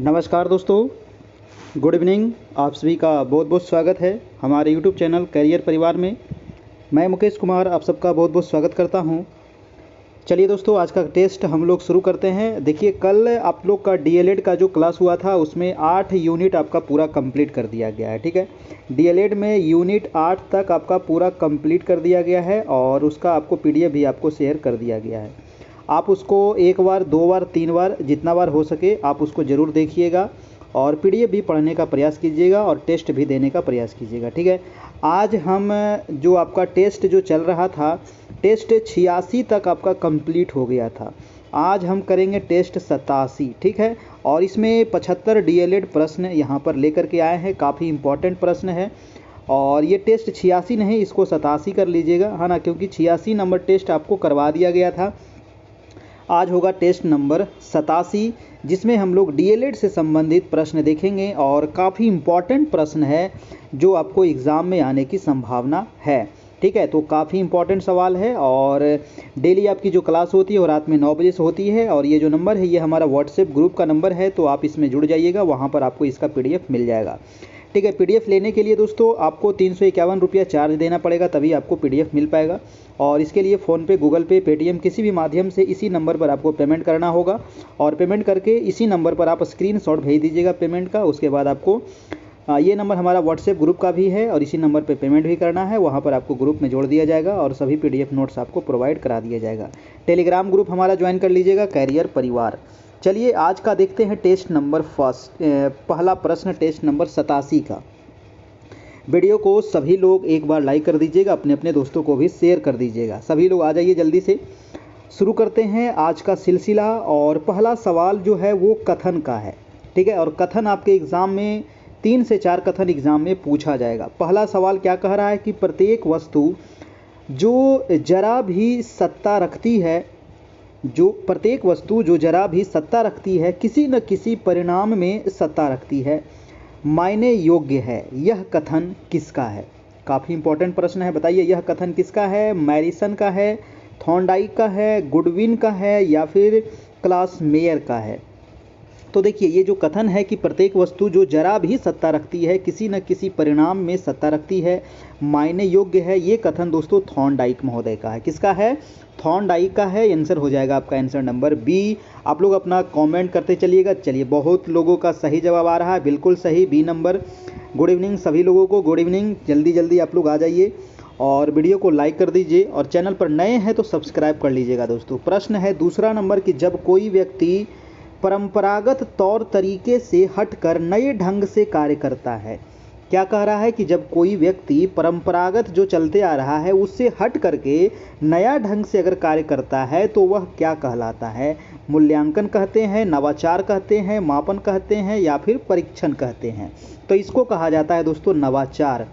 नमस्कार दोस्तों, good evening. आप सभी का बहुत बहुत स्वागत है हमारे यूट्यूब चैनल करियर परिवार में। मैं मुकेश कुमार आप सबका बहुत बहुत स्वागत करता हूं। चलिए दोस्तों, आज का टेस्ट हम लोग शुरू करते हैं। देखिए, कल आप लोग का डीएलएड का जो क्लास हुआ था उसमें 8 यूनिट आपका पूरा कंप्लीट कर दिया गया है। ठीक है, डीएलएड में यूनिट 8 तक आपका पूरा कंप्लीट कर दिया गया है और उसका आपको पीडीएफ भी आपको शेयर कर दिया गया है। आप उसको एक बार, दो बार, तीन बार, जितना बार हो सके आप उसको ज़रूर देखिएगा और पीडीएफ भी पढ़ने का प्रयास कीजिएगा और टेस्ट भी देने का प्रयास कीजिएगा। ठीक है, आज हम जो आपका टेस्ट जो चल रहा था, टेस्ट 86 तक आपका कंप्लीट हो गया था। आज हम करेंगे टेस्ट 87। ठीक है, और इसमें 75 डीएलएड प्रश्न यहाँ पर लेकर के आए हैं। काफ़ी इम्पोर्टेंट प्रश्न है और ये टेस्ट 86 नहीं, इसको 87 कर लीजिएगा, है ना, क्योंकि 86 नंबर टेस्ट आपको करवा दिया गया था। आज होगा टेस्ट नंबर 87, जिसमें हम लोग डीएलएड से संबंधित प्रश्न देखेंगे और काफ़ी इम्पॉर्टेंट प्रश्न है जो आपको एग्ज़ाम में आने की संभावना है। ठीक है, तो काफ़ी इम्पॉर्टेंट सवाल है और डेली आपकी जो क्लास होती है वो रात में 9 बजे से होती है। और ये जो नंबर है ये हमारा व्हाट्सएप ग्रुप का नंबर है, तो आप इसमें जुड़ जाइएगा, वहाँ पर आपको इसका पीडीएफ मिल जाएगा। ठीक है, पीडीएफ लेने के लिए दोस्तों आपको 351 रुपया चार्ज देना पड़ेगा, तभी आपको पीडीएफ मिल पाएगा। और इसके लिए फ़ोनपे, गूगल पे, पेटीएम किसी भी माध्यम से इसी नंबर पर आपको पेमेंट करना होगा और पेमेंट करके इसी नंबर पर आप स्क्रीनशॉट भेज दीजिएगा पेमेंट का। उसके बाद आपको ये नंबर हमारा व्हाट्सएप ग्रुप का भी है और इसी नंबर पे पेमेंट भी करना है, वहाँ पर आपको ग्रुप में जोड़ दिया जाएगा और सभी पीडीएफ नोट्स आपको प्रोवाइड करा दिया जाएगा। टेलीग्राम ग्रुप हमारा ज्वाइन कर लीजिएगा, कैरियर परिवार। चलिए आज का देखते हैं टेस्ट नंबर पहला प्रश्न टेस्ट नंबर 87 का। वीडियो को सभी लोग एक बार लाइक कर दीजिएगा, अपने अपने दोस्तों को भी शेयर कर दीजिएगा। सभी लोग आ जाइए जल्दी से। शुरू करते हैं आज का सिलसिला और पहला सवाल जो है वो कथन का है। ठीक है, और कथन आपके एग्ज़ाम में 3 से 4 कथन एग्ज़ाम में पूछा जाएगा। पहला सवाल क्या कह रहा है कि प्रत्येक वस्तु जो जरा भी सत्ता रखती है, प्रत्येक वस्तु जो जरा भी सत्ता रखती है किसी न किसी परिणाम में सत्ता रखती है, मायने योग्य है, यह कथन किसका है? काफ़ी इंपॉर्टेंट प्रश्न है, बताइए यह कथन किसका है? मैरिसन का है, थॉर्नडाइक का है, गुडविन का है या फिर क्लास मेयर का है? तो देखिए, ये जो कथन है कि प्रत्येक वस्तु जो जरा भी सत्ता रखती है किसी न किसी परिणाम में सत्ता रखती है, मायने योग्य है, ये कथन दोस्तों थॉर्नडाइक महोदय का है। किसका है? थॉर्नडाइक का है। आंसर हो जाएगा आपका आंसर नंबर बी। आप लोग अपना कमेंट करते चलिएगा। चलिए, बहुत लोगों का सही जवाब आ रहा है, बिल्कुल सही, बी नंबर। गुड इवनिंग सभी लोगों को, गुड इवनिंग। जल्दी जल्दी आप लोग आ जाइए और वीडियो को लाइक कर दीजिए और चैनल पर नए हैं तो सब्सक्राइब कर लीजिएगा दोस्तों। प्रश्न है दूसरा नंबर कि जब कोई व्यक्ति परंपरागत तौर तरीके से हटकर नए ढंग से कार्य करता है। क्या कह रहा है कि जब कोई व्यक्ति परंपरागत जो चलते आ रहा है उससे हट करके नया ढंग से अगर कार्य करता है तो वह क्या कहलाता है? मूल्यांकन कहते हैं, नवाचार कहते हैं, मापन कहते हैं या फिर परीक्षण कहते हैं? तो इसको कहा जाता है दोस्तों नवाचार।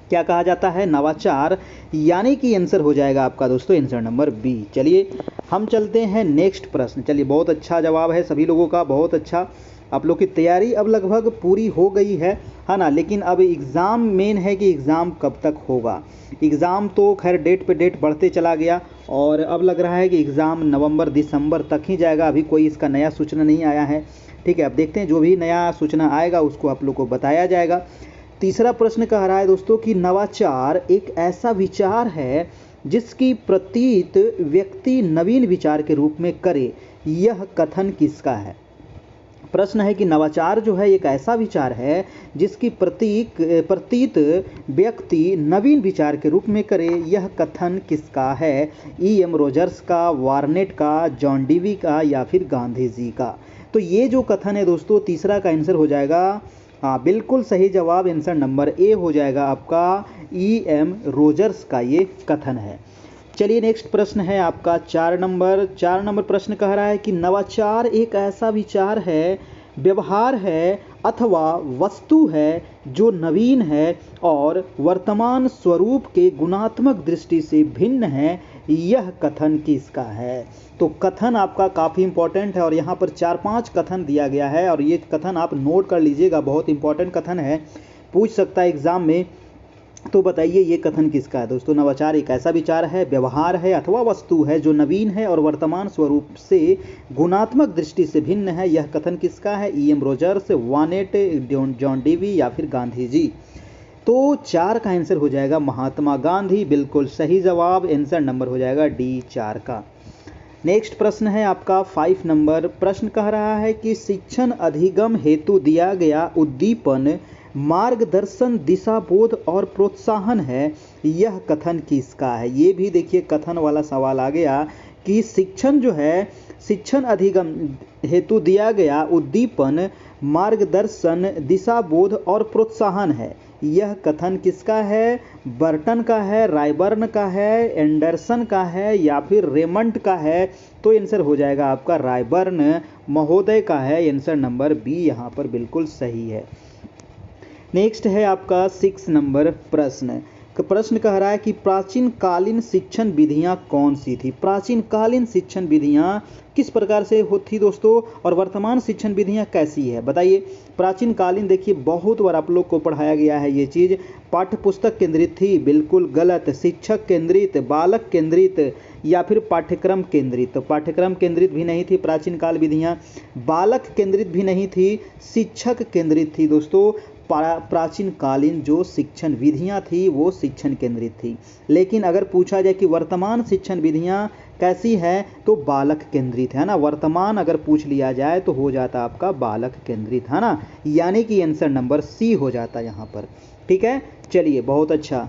क्या कहा जाता है? नवाचार। यानी कि आंसर हो जाएगा आपका दोस्तों आंसर नंबर बी। चलिए हम चलते हैं नेक्स्ट प्रश्न। चलिए, बहुत अच्छा जवाब है सभी लोगों का, बहुत अच्छा। आप लोग की तैयारी अब लगभग पूरी हो गई है ना, लेकिन अब एग्ज़ाम मेन है कि एग्ज़ाम कब तक होगा। एग्ज़ाम तो खैर डेट पे डेट बढ़ते चला गया और अब लग रहा है कि एग्ज़ाम नवंबर दिसंबर तक ही जाएगा। अभी कोई इसका नया सूचना नहीं आया है। ठीक है, अब देखते हैं, जो भी नया सूचना आएगा उसको आप लोग को बताया जाएगा। तीसरा प्रश्न कह रहा है दोस्तों कि नवाचार एक ऐसा विचार है जिसकी प्रतीत व्यक्ति नवीन विचार के रूप में करे, यह कथन किसका है? प्रश्न है कि नवाचार जो है एक ऐसा विचार है जिसकी प्रतीत व्यक्ति नवीन विचार के रूप में करे, यह कथन किसका है? E.M. रोजर्स का, वार्नेट का, जॉन डीवी का या फिर गांधी जी का? तो ये जो कथन है दोस्तों, तीसरा का आंसर हो जाएगा, हाँ बिल्कुल सही जवाब, आंसर नंबर ए हो जाएगा आपका, E.M. रोजर्स का ये कथन है। चलिए नेक्स्ट प्रश्न है आपका 4 नंबर प्रश्न कह रहा है कि नवाचार एक ऐसा विचार है, व्यवहार है अथवा वस्तु है जो नवीन है और वर्तमान स्वरूप के गुणात्मक दृष्टि से भिन्न है, यह कथन किसका है? तो कथन आपका काफ़ी इंपॉर्टेंट है और यहाँ पर 4-5 कथन दिया गया है और ये कथन आप नोट कर लीजिएगा, बहुत इंपॉर्टेंट कथन है, पूछ सकता है एग्जाम में। तो बताइए ये कथन किसका है दोस्तों। नवाचार एक ऐसा विचार है, व्यवहार है अथवा वस्तु है जो नवीन है और वर्तमान स्वरूप से गुणात्मक दृष्टि से भिन्न है। यह कथन किसका है। E.M. रोजर्स, वानेट, जॉन डीवी या फिर गांधी जी। तो 4 का आंसर हो जाएगा महात्मा गांधी। बिल्कुल सही जवाब, आंसर नंबर हो जाएगा डी 4 का। नेक्स्ट प्रश्न है आपका 5 नंबर। प्रश्न कह रहा है कि शिक्षण अधिगम हेतु दिया गया उद्दीपन मार्गदर्शन, दिशाबोध और प्रोत्साहन है। यह कथन किसका है। ये भी देखिए कथन वाला सवाल आ गया कि शिक्षण जो है, शिक्षण अधिगम हेतु दिया गया उद्दीपन मार्गदर्शन, दिशाबोध और प्रोत्साहन है। यह कथन किसका है। बर्टन का है, रायबर्न का है, एंडरसन का है या फिर रेमंड का है। तो आंसर हो जाएगा आपका रायबर्न महोदय का है। आंसर नंबर बी यहाँ पर बिल्कुल सही है। नेक्स्ट है आपका 6 नंबर प्रश्न। प्रश्न कह रहा है कि प्राचीन कालीन शिक्षण विधियां कौन सी थी। प्राचीन कालीन शिक्षण विधियां किस प्रकार से होती दोस्तों, और वर्तमान शिक्षण विधियां कैसी है बताइए। प्राचीन कालीन देखिए बहुत बार आप लोग को पढ़ाया गया है ये चीज़। पाठ्य पुस्तक केंद्रित थी, बिल्कुल गलत। शिक्षक केंद्रित, बालक केंद्रित या फिर पाठ्यक्रम केंद्रित। तो पाठ्यक्रम केंद्रित भी नहीं थी प्राचीन काल विधियां, बालक केंद्रित भी नहीं थी, शिक्षक केंद्रित थी दोस्तों। प्राचीन कालीन जो शिक्षण विधियां थी वो शिक्षण केंद्रित थी। लेकिन अगर पूछा जाए कि वर्तमान शिक्षण विधियां कैसी है तो बालक केंद्रित है ना। वर्तमान अगर पूछ लिया जाए तो हो जाता आपका बालक केंद्रित है ना, यानी कि आंसर नंबर सी हो जाता यहाँ पर। ठीक है, चलिए बहुत अच्छा।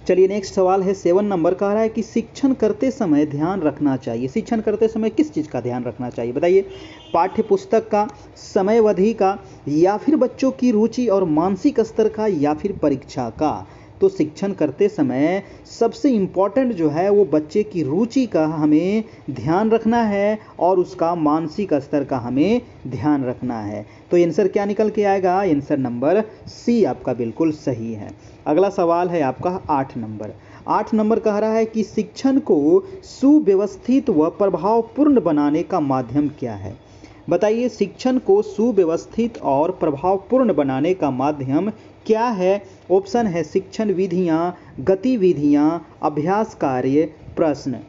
चलिए नेक्स्ट सवाल है 7 नंबर। कह रहा है कि शिक्षण करते समय ध्यान रखना चाहिए। शिक्षण करते समय किस चीज़ का ध्यान रखना चाहिए बताइए। पाठ्य पुस्तक का, समयावधि का या फिर बच्चों की रुचि और मानसिक स्तर का या फिर परीक्षा का। तो शिक्षण करते समय सबसे इम्पॉर्टेंट जो है वो बच्चे की रुचि का हमें ध्यान रखना है और उसका मानसिक स्तर का हमें ध्यान रखना है। तो आंसर क्या निकल के आएगा। आंसर नंबर सी आपका बिल्कुल सही है। अगला सवाल है आपका 8 नंबर। 8 नंबर कह रहा है कि शिक्षण को सुव्यवस्थित व प्रभावपूर्ण बनाने का माध्यम क्या है बताइए। शिक्षण को सुव्यवस्थित और प्रभावपूर्ण बनाने का माध्यम क्या है। ऑप्शन है शिक्षण विधियां, गतिविधियां, अभ्यास कार्य। प्रश्न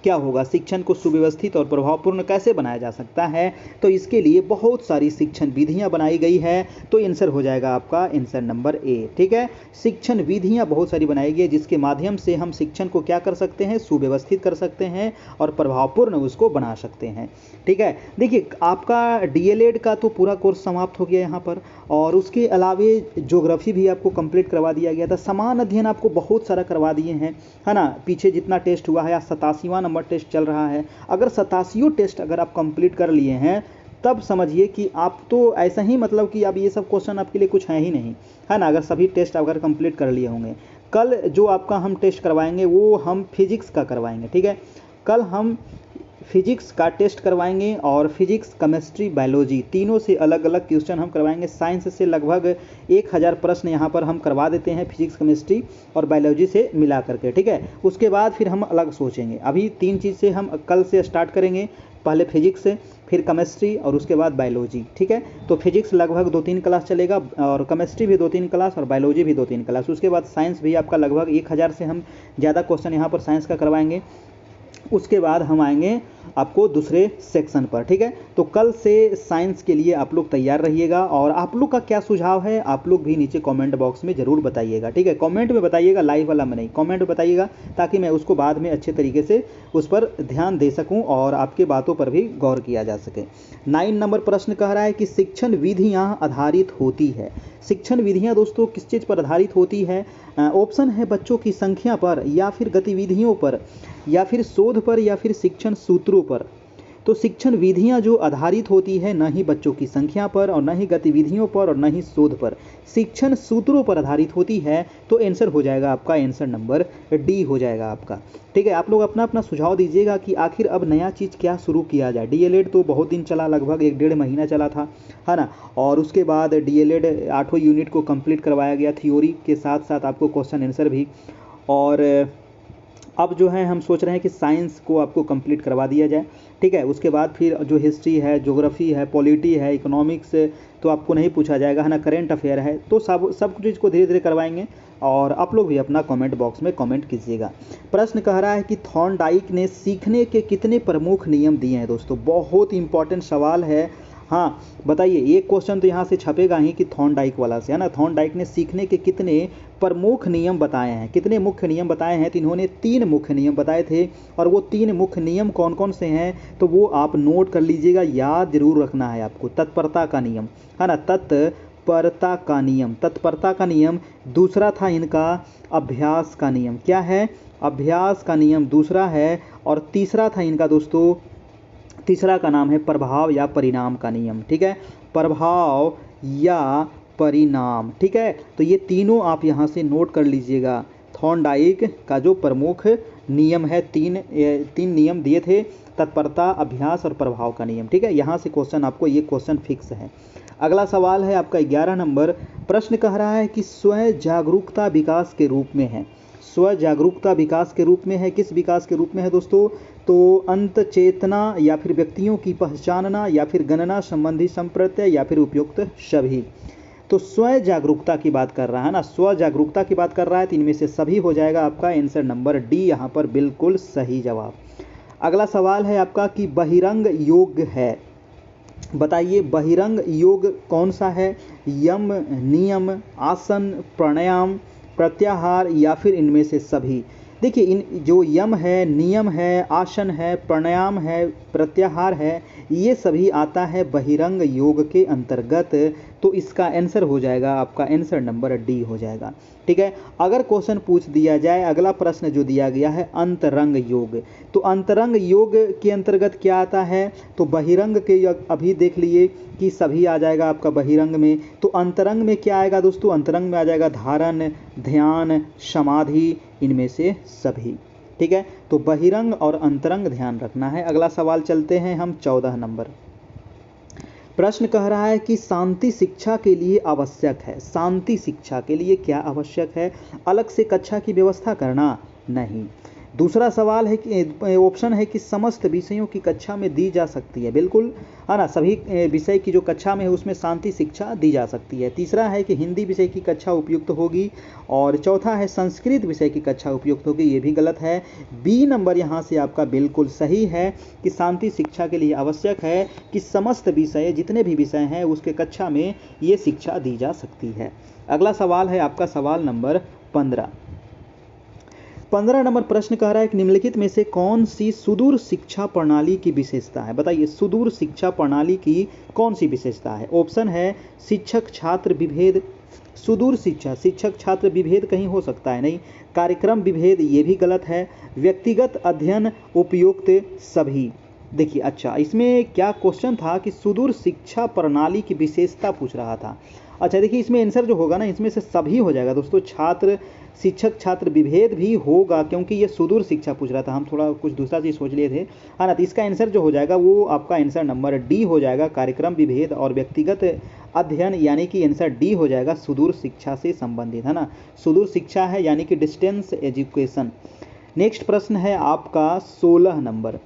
क्या होगा। शिक्षण को सुव्यवस्थित और प्रभावपूर्ण कैसे बनाया जा सकता है। तो इसके लिए बहुत सारी शिक्षण विधियां बनाई गई है। तो आंसर हो जाएगा आपका आंसर नंबर ए। ठीक है, शिक्षण विधियां बहुत सारी बनाई गई जिसके माध्यम से हम शिक्षण को क्या कर सकते हैं, सुव्यवस्थित कर सकते हैं और प्रभावपूर्ण उसको बना सकते हैं। ठीक है, देखिए आपका डीएलएड का तो पूरा कोर्स समाप्त हो गया यहाँ पर, और उसके अलावे ज्योग्राफी भी आपको कंप्लीट करवा दिया गया था। समान अध्ययन आपको बहुत सारा करवा दिए हैं है ना। पीछे जितना टेस्ट हुआ है, 87वां नंबर टेस्ट चल रहा है। अगर 87 टेस्ट अगर आप कंप्लीट कर लिए हैं तब समझिए कि आप तो ऐसा ही मतलब कि अब ये सब क्वेश्चन आपके लिए कुछ है ही नहीं है ना। अगर सभी टेस्ट अगर कंप्लीट कर लिए होंगे, कल जो आपका हम टेस्ट करवाएंगे वो हम फिजिक्स का करवाएंगे। ठीक है, कल हम फिजिक्स का टेस्ट करवाएंगे और फिजिक्स, केमिस्ट्री, बायोलॉजी तीनों से अलग अलग क्वेश्चन हम करवाएंगे। साइंस से लगभग 1000 प्रश्न यहाँ पर हम करवा देते हैं फिजिक्स, केमिस्ट्री और बायोलॉजी से मिला करके। ठीक है, उसके बाद फिर हम अलग सोचेंगे। अभी 3 चीज़ से हम कल से स्टार्ट करेंगे, पहले फिजिक्स से, फिर केमिस्ट्री और उसके बाद बायोलॉजी। ठीक है, तो फिजिक्स लगभग 2-3 क्लास चलेगा और केमिस्ट्री भी 2-3 क्लास और बायोलॉजी भी 2-3 क्लास। उसके बाद साइंस भी आपका लगभग 1000 से हम ज़्यादा क्वेश्चन यहाँ पर साइंस का करवाएंगे। उसके बाद हम आएंगे आपको दूसरे सेक्शन पर। ठीक है, तो कल से साइंस के लिए आप लोग तैयार रहिएगा। और आप लोग का क्या सुझाव है आप लोग भी नीचे कमेंट बॉक्स में ज़रूर बताइएगा। ठीक है, कमेंट में बताइएगा, लाइव वाला में नहीं, कमेंट में बताइएगा ताकि मैं उसको बाद में अच्छे तरीके से उस पर ध्यान दे सकूं और आपके बातों पर भी गौर किया जा सके। 9 नंबर प्रश्न कह रहा है कि शिक्षण विधियाँ आधारित होती है। शिक्षण विधियाँ दोस्तों किस चीज़ पर आधारित होती है। ऑप्शन है बच्चों की संख्या पर या फिर गतिविधियों पर या फिर शोध पर या फिर शिक्षण सूत्रों पर। तो शिक्षण विधियां जो आधारित होती है न ही बच्चों की संख्या पर और न ही गतिविधियों पर और न ही शोध पर, शिक्षण सूत्रों पर आधारित होती है। तो आंसर हो जाएगा आपका आंसर नंबर डी हो जाएगा आपका। ठीक है, आप लोग अपना अपना सुझाव दीजिएगा कि आखिर अब नया चीज़ क्या शुरू किया जाए। डीएलएड तो बहुत दिन चला, लगभग 1-1.5 महीना चला था है ना। और उसके बाद डीएलएड 8 यूनिट को कंप्लीट करवाया गया, थ्योरी के साथ साथ आपको क्वेश्चन आंसर भी। और अब जो है हम सोच रहे हैं कि साइंस को आपको कंप्लीट करवा दिया जाए, ठीक है। उसके बाद फिर जो हिस्ट्री है, ज्योग्राफी है, पॉलिटी है, इकोनॉमिक्स तो आपको नहीं पूछा जाएगा, है ना, करंट अफेयर है, तो सब चीज़ को धीरे धीरे करवाएंगे। और आप लोग भी अपना कमेंट बॉक्स में कमेंट कीजिएगा। प्रश्न कह रहा है कि थॉर्नडाइक ने सीखने के कितने प्रमुख नियम दिए हैं दोस्तों, बहुत इंपॉर्टेंट सवाल है। हाँ बताइए, एक क्वेश्चन तो यहाँ से छपेगा ही कि थॉर्नडाइक वाला से, है ना, थॉर्नडाइक ने सीखने के कितने प्रमुख नियम बताए हैं, कितने मुख्य नियम बताए हैं। तो इन्होंने 3 मुख्य नियम बताए थे, और वो 3 मुख्य नियम कौन कौन से हैं तो वो आप नोट कर लीजिएगा, याद जरूर रखना है आपको। तत्परता का नियम, है ना, तत्परता का नियम, तत्परता का नियम। दूसरा था इनका अभ्यास का नियम, क्या है, अभ्यास का नियम दूसरा है। और तीसरा था इनका दोस्तों, तीसरा का नाम है प्रभाव या परिणाम का नियम, ठीक है, प्रभाव या परिणाम, ठीक है। तो ये तीनों आप यहाँ से नोट कर लीजिएगा। थॉर्नडाइक का जो प्रमुख नियम है, तीन नियम दिए थे, तत्परता, अभ्यास और प्रभाव का नियम, ठीक है। यहाँ से क्वेश्चन आपको, ये क्वेश्चन फिक्स है। अगला सवाल है आपका 11 नंबर। प्रश्न कह रहा है कि स्व जागरूकता विकास के रूप में है, स्व जागरूकता विकास के रूप में है, किस विकास के रूप में है दोस्तों, तो अंत चेतना या फिर व्यक्तियों की पहचानना या फिर गणना संबंधी संप्रत्यय या फिर उपयुक्त सभी। तो स्व जागरूकता की बात कर रहा है ना, स्व जागरूकता की बात कर रहा है, तो इनमें से सभी हो जाएगा आपका आंसर नंबर डी यहाँ पर बिल्कुल सही जवाब। अगला सवाल है आपका कि बहिरंग योग है, बताइए बहिरंग योग कौन सा है, यम, नियम, आसन, प्राणायाम, प्रत्याहार या फिर इनमें से सभी। देखिए इन जो यम है, नियम है, आसन है, प्राणायाम है, प्रत्याहार है, ये सभी आता है बहिरंग योग के अंतर्गत। तो इसका आंसर हो जाएगा आपका आंसर नंबर डी हो जाएगा, ठीक है। अगर क्वेश्चन पूछ दिया जाए, अगला प्रश्न जो दिया गया है अंतरंग योग, तो अंतरंग योग के अंतर्गत क्या आता है, तो बहिरंग के अभी देख लिए कि सभी आ जाएगा आपका बहिरंग में। तो अंतरंग में क्या आएगा दोस्तों, अंतरंग में आ जाएगा धारण, ध्यान, समाधि, इनमें से सभी, ठीक है। तो बहिरंग और अंतरंग ध्यान रखना है। अगला सवाल चलते हैं हम 14 नंबर। प्रश्न कह रहा है कि शांति शिक्षा के लिए आवश्यक है, शांति शिक्षा के लिए क्या आवश्यक है, अलग से कक्षा की व्यवस्था करना, नहीं। दूसरा सवाल है कि ऑप्शन है कि समस्त विषयों की कक्षा में दी जा सकती है, बिल्कुल, है ना, सभी विषय की जो कक्षा में है उसमें शांति शिक्षा दी जा सकती है। तीसरा है कि हिंदी विषय की कक्षा उपयुक्त होगी, और चौथा है संस्कृत विषय की कक्षा उपयुक्त होगी, ये भी गलत है। बी नंबर यहाँ से आपका बिल्कुल सही है कि शांति शिक्षा के लिए आवश्यक है कि समस्त विषय, जितने भी विषय हैं उसके कक्षा में ये शिक्षा दी जा सकती है। अगला सवाल है आपका सवाल नंबर 15। 15 नंबर प्रश्न कह रहा है कि निम्नलिखित में से कौन सी सुदूर शिक्षा प्रणाली की विशेषता है, बताइए सुदूर शिक्षा प्रणाली की कौन सी विशेषता है। ऑप्शन है शिक्षक छात्र विभेद, सुदूर शिक्षा, शिक्षक छात्र विभेद कहीं हो सकता है नहीं, कार्यक्रम विभेद, ये भी गलत है, व्यक्तिगत अध्ययन, उपयुक्त सभी। देखिए अच्छा, इसमें क्या क्वेश्चन था कि सुदूर शिक्षा प्रणाली की विशेषता पूछ रहा था। अच्छा देखिए, इसमें आंसर जो होगा ना, इसमें से सभी हो जाएगा दोस्तों, छात्र, शिक्षक छात्र विभेद भी होगा, क्योंकि ये सुदूर शिक्षा पूछ रहा था, हम थोड़ा कुछ दूसरा चीज़ सोच लिए थे, है ना। तो इसका आंसर जो हो जाएगा वो आपका आंसर नंबर डी हो जाएगा, कार्यक्रम विभेद और व्यक्तिगत अध्ययन, यानी कि आंसर डी हो जाएगा, सुदूर शिक्षा से संबंधित, है ना। सुदूर शिक्षा है यानी कि डिस्टेंस एजुकेशन। नेक्स्ट प्रश्न है आपका 16 नंबर।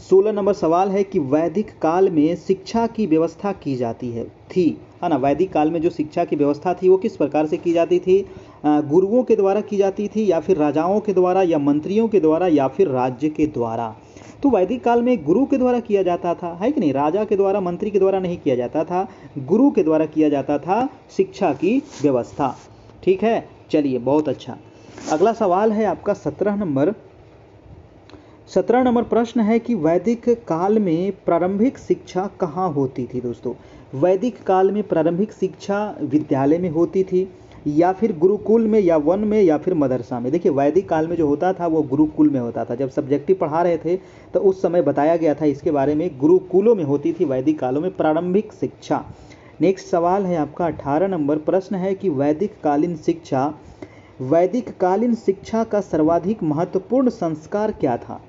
16 नंबर सवाल है कि वैदिक काल में शिक्षा की व्यवस्था की जाती थी, है ना। वैदिक काल में जो शिक्षा की व्यवस्था थी वो किस प्रकार से की जाती थी, गुरुओं के द्वारा की जाती थी, या फिर राजाओं के द्वारा, या मंत्रियों के द्वारा, या फिर राज्य के द्वारा। तो वैदिक काल में गुरु के द्वारा किया जाता था, है कि नहीं, राजा के द्वारा, मंत्री के द्वारा नहीं किया जाता था, गुरु के द्वारा किया जाता था शिक्षा की व्यवस्था, ठीक है। चलिए बहुत अच्छा। अगला सवाल है आपका 17 नंबर। 17 नंबर प्रश्न है कि वैदिक काल में प्रारंभिक शिक्षा कहाँ होती थी दोस्तों। वैदिक काल में प्रारंभिक शिक्षा विद्यालय में होती थी, या फिर गुरुकुल में, या वन में, या फिर मदरसा में। देखिए वैदिक काल में जो होता था वो गुरुकुल में होता था, जब सब्जेक्टिव पढ़ा रहे थे तो उस समय बताया गया था इसके बारे में, गुरुकुलों में होती थी वैदिक कालों में प्रारंभिक शिक्षा। नेक्स्ट सवाल है आपका 18 नंबर। प्रश्न है कि वैदिक कालीन शिक्षा का सर्वाधिक महत्वपूर्ण संस्कार क्या था।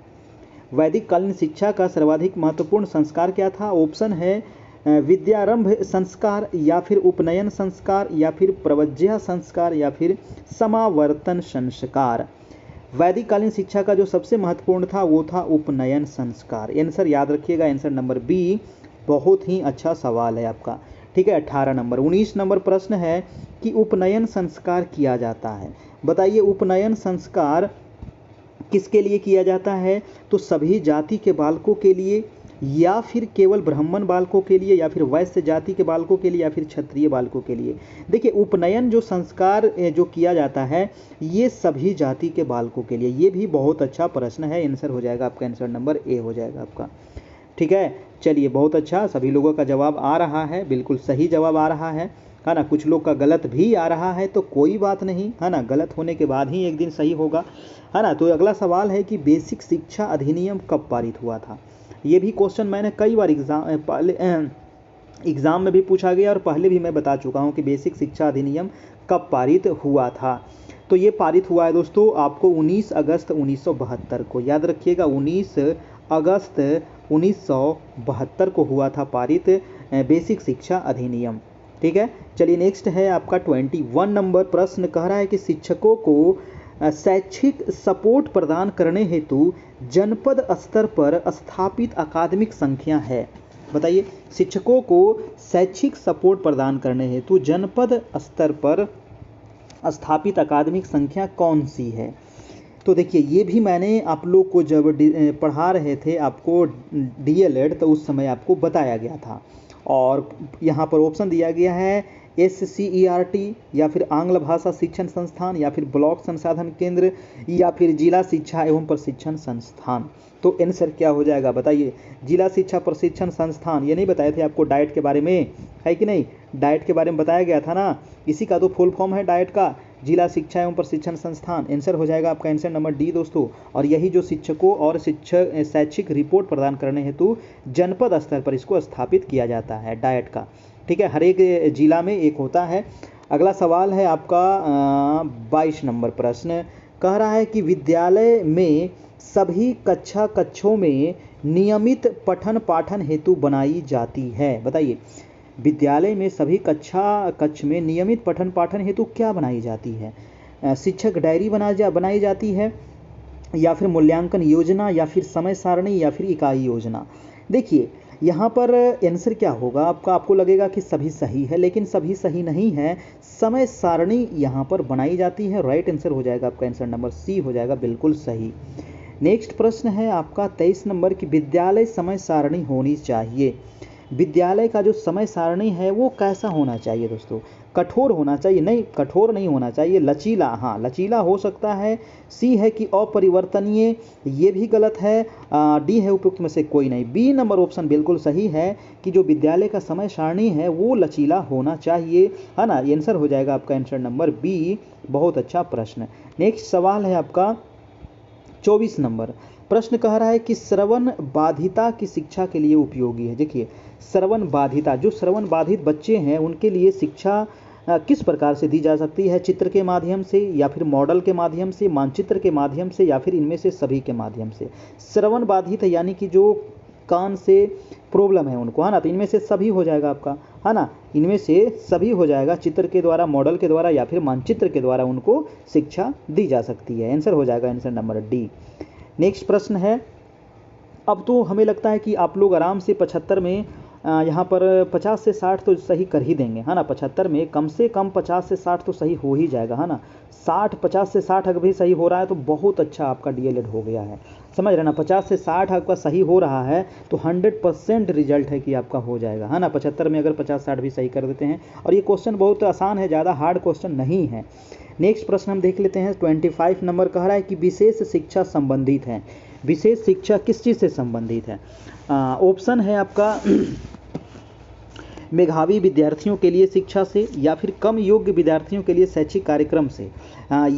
वैदिक कालीन शिक्षा का सर्वाधिक महत्वपूर्ण संस्कार क्या था। ऑप्शन है विद्यारंभ संस्कार, या फिर उपनयन संस्कार, या फिर प्रवज्या संस्कार, या फिर समावर्तन संस्कार। वैदिक कालीन शिक्षा का जो सबसे महत्वपूर्ण था वो था उपनयन संस्कार। आंसर याद रखिएगा, आंसर नंबर बी। बहुत ही अच्छा सवाल है आपका। ठीक है, 18 नंबर। 19 नंबर प्रश्न है कि उपनयन संस्कार किया जाता है। बताइए उपनयन संस्कार किसके लिए किया जाता है? तो सभी जाति के बालकों के लिए, या फिर केवल ब्राह्मण बालकों के लिए, या फिर वैश्य जाति के बालकों के लिए, या फिर क्षत्रिय बालकों के लिए। देखिए उपनयन जो संस्कार जो किया जाता है ये सभी जाति के बालकों के लिए। ये भी बहुत अच्छा प्रश्न है, आंसर हो जाएगा आपका, आंसर नंबर ए हो जाएगा आपका। ठीक है, चलिए बहुत अच्छा, सभी लोगों का जवाब आ रहा है, बिल्कुल सही जवाब आ रहा है ना। कुछ लोग का गलत भी आ रहा है तो कोई बात नहीं, है ना, गलत होने के बाद ही एक दिन सही होगा, है ना। तो अगला सवाल है कि बेसिक शिक्षा अधिनियम कब पारित हुआ था? ये भी क्वेश्चन मैंने कई बार एग्ज़ाम में भी पूछा गया और पहले भी मैं बता चुका हूँ कि बेसिक शिक्षा अधिनियम कब पारित हुआ था। तो ये पारित हुआ है दोस्तों आपको 19 अगस्त 1972 को, याद रखिएगा 19 अगस्त 1972 को हुआ था पारित बेसिक शिक्षा अधिनियम। ठीक है, चलिए नेक्स्ट है आपका 21 नंबर प्रश्न। कह रहा है कि शिक्षकों को शैक्षिक सपोर्ट प्रदान करने हेतु जनपद स्तर पर स्थापित अकादमिक संख्या है। बताइए शिक्षकों को शैक्षिक सपोर्ट प्रदान करने हेतु जनपद स्तर पर स्थापित अकादमिक संख्या कौन सी है? तो देखिए ये भी मैंने आप लोग को जब पढ़ा रहे थे आपको DLED तो उस समय आपको बताया गया था, और यहाँ पर ऑप्शन दिया गया है SCERT, या फिर आंग्ल भाषा शिक्षण संस्थान, या फिर ब्लॉक संसाधन केंद्र, या फिर जिला शिक्षा एवं प्रशिक्षण संस्थान। तो आंसर क्या हो जाएगा बताइए? जिला शिक्षा प्रशिक्षण संस्थान। ये नहीं बताए थे आपको डाइट के बारे में, है कि नहीं? डाइट के बारे में बताया गया था ना, इसी का तो फुल फॉर्म है डाइट का, जिला शिक्षा एवं प्रशिक्षण संस्थान। आंसर हो जाएगा आपका आंसर नंबर डी दोस्तों। और यही जो शिक्षकों और शैक्षिक रिपोर्ट प्रदान करने हेतु जनपद स्तर पर इसको स्थापित किया जाता है डाइट का। ठीक है, हर एक जिला में एक होता है। अगला सवाल है आपका 22 नंबर प्रश्न। कह रहा है कि विद्यालय में सभी कक्षों में नियमित पठन पाठन हेतु बनाई जाती है। बताइए विद्यालय में सभी कक्ष में नियमित पठन पाठन हेतु क्या बनाई जाती है? शिक्षक डायरी बनाई जाती है, या फिर मूल्यांकन योजना, या फिर समय सारणी, या फिर इकाई योजना। देखिए यहाँ पर आंसर क्या होगा आपका? आपको लगेगा कि सभी सही है, लेकिन सभी सही नहीं है। समय सारणी यहाँ पर बनाई जाती है। राइट आंसर हो जाएगा आपका आंसर नंबर सी हो जाएगा, बिल्कुल सही। नेक्स्ट प्रश्न है आपका 23 नंबर की विद्यालय समय सारणी होनी चाहिए। विद्यालय का जो समय सारणी है वो कैसा होना चाहिए दोस्तों? कठोर होना चाहिए? नहीं, कठोर नहीं होना चाहिए, लचीला। हाँ लचीला हो सकता है। सी है कि अपरिवर्तनीय, ये भी गलत है। डी है उपयुक्त में से कोई नहीं। बी नंबर ऑप्शन बिल्कुल सही है कि जो विद्यालय का समय सारणी है वो लचीला होना चाहिए, है ना। आंसर हो जाएगा आपका आंसर नंबर बी। बहुत अच्छा प्रश्न। नेक्स्ट सवाल है आपका 24 नंबर प्रश्न। कह रहा है कि श्रवण बाधिता की शिक्षा के लिए उपयोगी है। देखिए श्रवण बाधिता, जो श्रवण बाधित बच्चे हैं उनके लिए शिक्षा किस प्रकार से दी जा सकती है? चित्र के माध्यम से, या फिर मॉडल के माध्यम से, मानचित्र के माध्यम से, या फिर इनमें से सभी के माध्यम से। श्रवण बाधित यानी कि जो कान से प्रॉब्लम है उनको, है ना, तो इनमें से सभी हो जाएगा आपका, है ना, इनमें से सभी हो जाएगा। चित्र के द्वारा, मॉडल के द्वारा, या फिर मानचित्र के द्वारा उनको शिक्षा दी जा सकती है। आंसर हो जाएगा आंसर नंबर डी। नेक्स्ट प्रश्न है, अब तो हमें लगता है कि आप लोग आराम से 75 में यहाँ पर 50 से 60 तो सही कर ही देंगे, है ना। 75 में कम से कम 50 से 60 तो सही हो ही जाएगा, है ना। 50 से 60 अगर भी सही हो रहा है तो बहुत अच्छा आपका DLED हो गया है, समझ रहे ना। 50 से 60 आपका सही हो रहा है तो 100% रिजल्ट है कि आपका हो जाएगा, है ना। 75 में अगर 50-60 भी सही कर देते हैं। और ये क्वेश्चन बहुत आसान है, ज़्यादा हार्ड क्वेश्चन नहीं है। नेक्स्ट प्रश्न हम देख लेते हैं 25 नंबर। कह रहा है कि विशेष शिक्षा संबंधित है। विशेष शिक्षा किस चीज़ से संबंधित है? ऑप्शन है आपका मेधावी विद्यार्थियों के लिए शिक्षा से, या फिर कम योग्य विद्यार्थियों के लिए शैक्षिक कार्यक्रम से,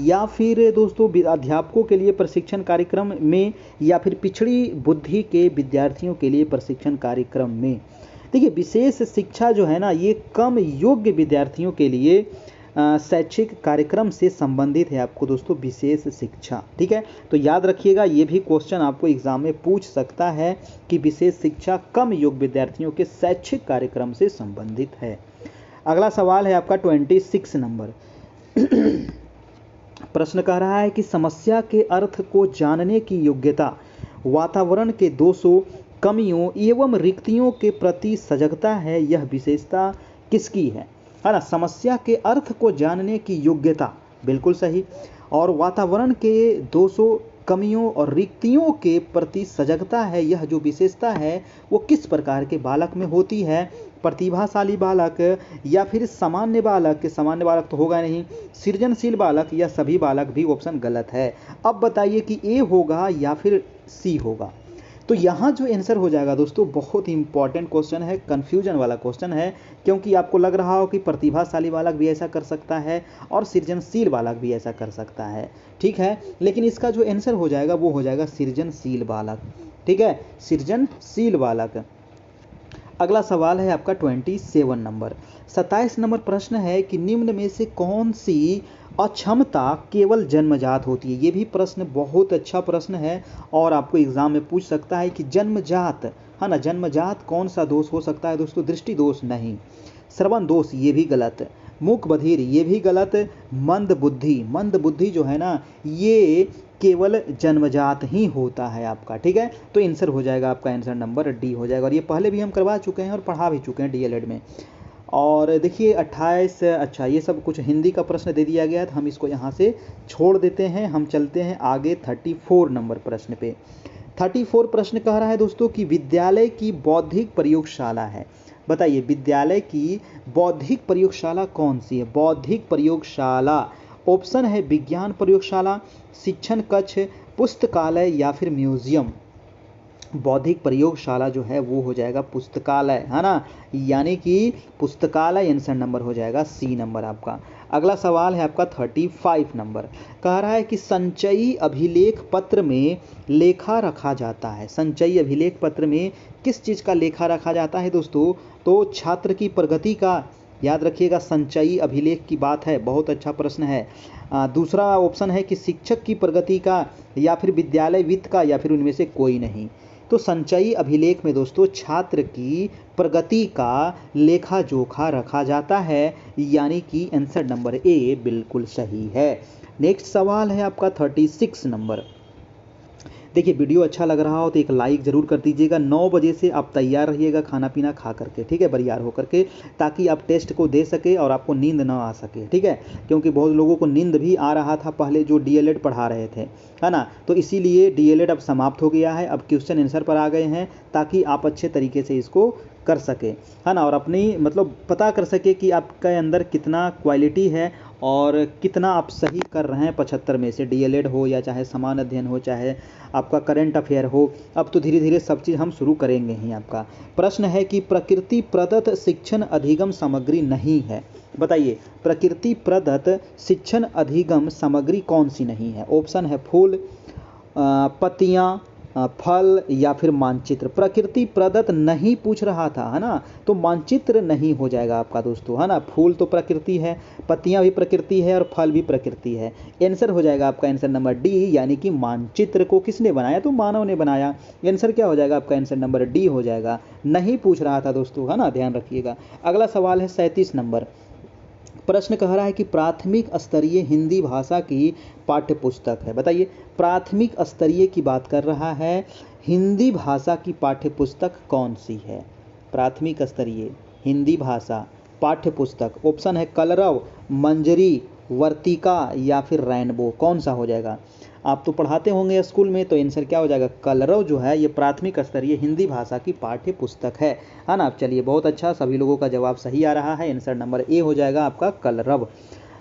या फिर दोस्तों अध्यापकों के लिए प्रशिक्षण कार्यक्रम में, या फिर पिछड़ी बुद्धि के विद्यार्थियों के लिए प्रशिक्षण कार्यक्रम में। देखिए विशेष शिक्षा जो है ना ये कम योग्य विद्यार्थियों के लिए शैक्षिक कार्यक्रम से संबंधित है आपको दोस्तों विशेष शिक्षा। ठीक है, तो याद रखिएगा ये भी क्वेश्चन आपको एग्जाम में पूछ सकता है कि विशेष शिक्षा कम योग्य विद्यार्थियों के शैक्षिक कार्यक्रम से संबंधित है। अगला सवाल है आपका 26 नंबर। प्रश्न कह रहा है कि समस्या के अर्थ को जानने की योग्यता, वातावरण के दोषों, कमियों एवं रिक्तियों के प्रति सजगता है, यह विशेषता किसकी है ना। समस्या के अर्थ को जानने की योग्यता, बिल्कुल सही। और वातावरण के दोषों, कमियों और रिक्तियों के प्रति सजगता है, यह जो विशेषता है वो किस प्रकार के बालक में होती है। प्रतिभाशाली बालक या फिर सामान्य बालक, सामान्य बालक तो होगा नहीं, सृजनशील बालक या सभी बालक भी ऑप्शन गलत है। अब बताइए कि ए होगा या फिर सी होगा। तो यहाँ जो आंसर हो जाएगा दोस्तों, बहुत ही इंपॉर्टेंट क्वेश्चन है, कन्फ्यूजन वाला क्वेश्चन है, क्योंकि आपको लग रहा हो कि प्रतिभाशाली बालक भी ऐसा कर सकता है और सृजनशील बालक भी ऐसा कर सकता है, ठीक है। लेकिन इसका जो आंसर हो जाएगा वो हो जाएगा सृजनशील बालक, ठीक है, सृजनशील बालक। अगला सवाल है आपका 27 नंबर। 27 नंबर प्रश्न है कि निम्न में से कौन सी अक्षमता केवल जन्मजात होती है। ये भी प्रश्न बहुत अच्छा प्रश्न है और आपको एग्जाम में पूछ सकता है कि जन्मजात, है ना, जन्मजात कौन सा दोष हो सकता है दोस्तों। दृष्टि दोष नहीं, श्रवण दोष ये भी गलत, मूक बधिर ये भी गलत, मंद बुद्धि जो है ना ये केवल जन्मजात ही होता है आपका, ठीक है। तो आंसर हो जाएगा आपका, आंसर नंबर डी हो जाएगा। और ये पहले भी हम करवा चुके हैं और पढ़ा भी चुके हैं डीएलएड में। और देखिए 28, अच्छा ये सब कुछ हिंदी का प्रश्न दे दिया गया है, तो हम इसको यहाँ से छोड़ देते हैं। हम चलते हैं आगे 34 नंबर प्रश्न पे। 34 प्रश्न कह रहा है दोस्तों कि विद्यालय की बौद्धिक प्रयोगशाला है। बताइए विद्यालय की बौद्धिक प्रयोगशाला कौन सी है। बौद्धिक प्रयोगशाला, ऑप्शन है विज्ञान प्रयोगशाला, शिक्षण कक्ष, पुस्तकालय या फिर म्यूजियम। बौद्धिक प्रयोगशाला जो है वो हो जाएगा पुस्तकालय, है ना, यानी कि पुस्तकालय आंसर नंबर हो जाएगा सी नंबर आपका। अगला सवाल है आपका 35 नंबर। कह रहा है कि संचयी अभिलेख पत्र में लेखा रखा जाता है। संचयी अभिलेख पत्र में किस चीज़ का लेखा रखा जाता है दोस्तों। तो छात्र की प्रगति का, याद रखिएगा संचयी अभिलेख की बात है, बहुत अच्छा प्रश्न है। दूसरा ऑप्शन है कि शिक्षक की प्रगति का या फिर विद्यालय वित्त का या फिर उनमें से कोई नहीं। तो संचयी अभिलेख में दोस्तों छात्र की प्रगति का लेखा जोखा रखा जाता है, यानी कि आंसर नंबर ए बिल्कुल सही है। नेक्स्ट सवाल है आपका 36 नंबर। देखिए वीडियो अच्छा लग रहा हो तो एक लाइक ज़रूर कर दीजिएगा। 9 बजे से आप तैयार रहिएगा खाना पीना खा करके, ठीक है, बरियार होकर के, ताकि आप टेस्ट को दे सके और आपको नींद ना आ सके, ठीक है। क्योंकि बहुत लोगों को नींद भी आ रहा था पहले जो डीएलएड पढ़ा रहे थे, है ना। तो इसीलिए डीएलएड अब समाप्त हो गया है, अब क्वेश्चन आंसर पर आ गए हैं, ताकि आप अच्छे तरीके से इसको कर सके, है ना, और अपनी मतलब पता कर सके कि आपके अंदर कितना क्वालिटी है और कितना आप सही कर रहे हैं 75 में से। डीएलएड हो या चाहे समान अध्ययन हो, चाहे आपका करंट अफेयर हो, अब तो धीरे धीरे सब चीज़ हम शुरू करेंगे ही। आपका प्रश्न है कि प्रकृति प्रदत्त शिक्षण अधिगम सामग्री नहीं है। बताइए प्रकृति प्रदत्त शिक्षण अधिगम सामग्री कौन सी नहीं है। ऑप्शन है फूल, पत्तियाँ, फल या फिर मानचित्र। प्रकृति प्रदत्त नहीं पूछ रहा था, है ना, तो मानचित्र नहीं हो जाएगा आपका दोस्तों, है ना। फूल तो प्रकृति है, पत्तियां भी प्रकृति है और फल भी प्रकृति है। आंसर हो जाएगा आपका आंसर नंबर डी, यानी कि मानचित्र को किसने बनाया, तो मानव ने बनाया। आंसर क्या हो जाएगा आपका, आंसर नंबर डी हो जाएगा। नहीं पूछ रहा था दोस्तों, है ना, ध्यान रखिएगा। अगला सवाल है 37 नंबर। प्रश्न कह रहा है कि प्राथमिक स्तरीय हिंदी भाषा की पाठ्य पुस्तक है। बताइए प्राथमिक स्तरीय की बात कर रहा है, हिंदी भाषा की पाठ्य पुस्तक कौन सी है। प्राथमिक स्तरीय हिंदी भाषा पाठ्य पुस्तक, ऑप्शन है कलरव, मंजरी, वर्तिका या फिर रेनबो। कौन सा हो जाएगा। आप तो पढ़ाते होंगे स्कूल में, तो आंसर क्या हो जाएगा, कलरव जो है ये प्राथमिक स्तरीय हिंदी भाषा की पाठ्य पुस्तक है ना। चलिए बहुत अच्छा, सभी लोगों का जवाब सही आ रहा है। आंसर नंबर ए हो जाएगा आपका कलरव।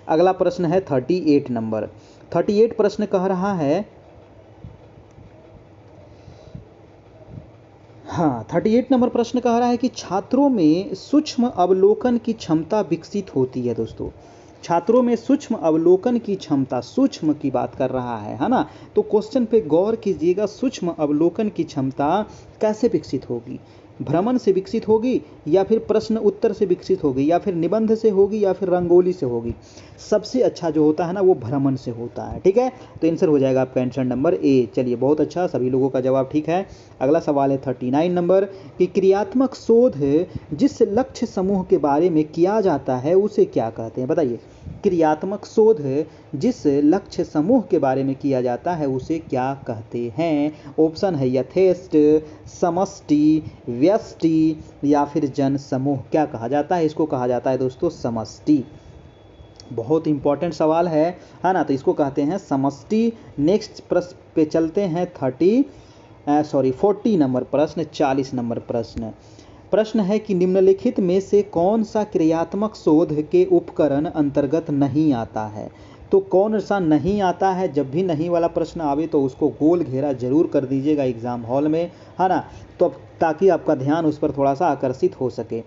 अगला प्रश्न है 38 नंबर। 38 प्रश्न कह रहा है, हाँ 38 नंबर प्रश्न कह रहा है कि छात्रों में सूक्ष्म अवलोकन की क्षमता विकसित होती है। दोस्तों छात्रों में सूक्ष्म अवलोकन की क्षमता, सूक्ष्म की बात कर रहा है ना। तो क्वेश्चन पे गौर कीजिएगा, सूक्ष्म अवलोकन की क्षमता कैसे विकसित होगी। भ्रमण से विकसित होगी या फिर प्रश्न उत्तर से विकसित होगी, या फिर निबंध से होगी, या फिर रंगोली से होगी। सबसे अच्छा जो होता है ना वो भ्रमण से होता है। ठीक है, तो आंसर हो जाएगा आपका आंसर नंबर ए। चलिए बहुत अच्छा, सभी लोगों का जवाब ठीक है। अगला सवाल है 39 नंबर कि क्रियात्मक शोध जिस लक्ष्य समूह के बारे में किया जाता है उसे क्या कहते हैं? बताइए, क्रियात्मक शोध जिस लक्ष्य समूह के बारे में किया जाता है उसे क्या कहते हैं? ऑप्शन है यथेष्ट, समष्टि, व्यष्टि या फिर जन समूह। क्या कहा जाता है? इसको कहा जाता है दोस्तों समष्टि। बहुत इंपॉर्टेंट सवाल है ना, तो इसको कहते हैं समष्टि। नेक्स्ट प्रश्न पे चलते हैं 40 नंबर प्रश्न, 40 नंबर प्रश्न है कि निम्नलिखित में से कौन सा क्रियात्मक शोध के उपकरण अंतर्गत नहीं आता है? तो कौन सा नहीं आता है? जब भी नहीं वाला प्रश्न आवे तो उसको गोल घेरा जरूर कर दीजिएगा एग्जाम हॉल में, है ना, तो ताकि आपका ध्यान उस पर थोड़ा सा आकर्षित हो सके।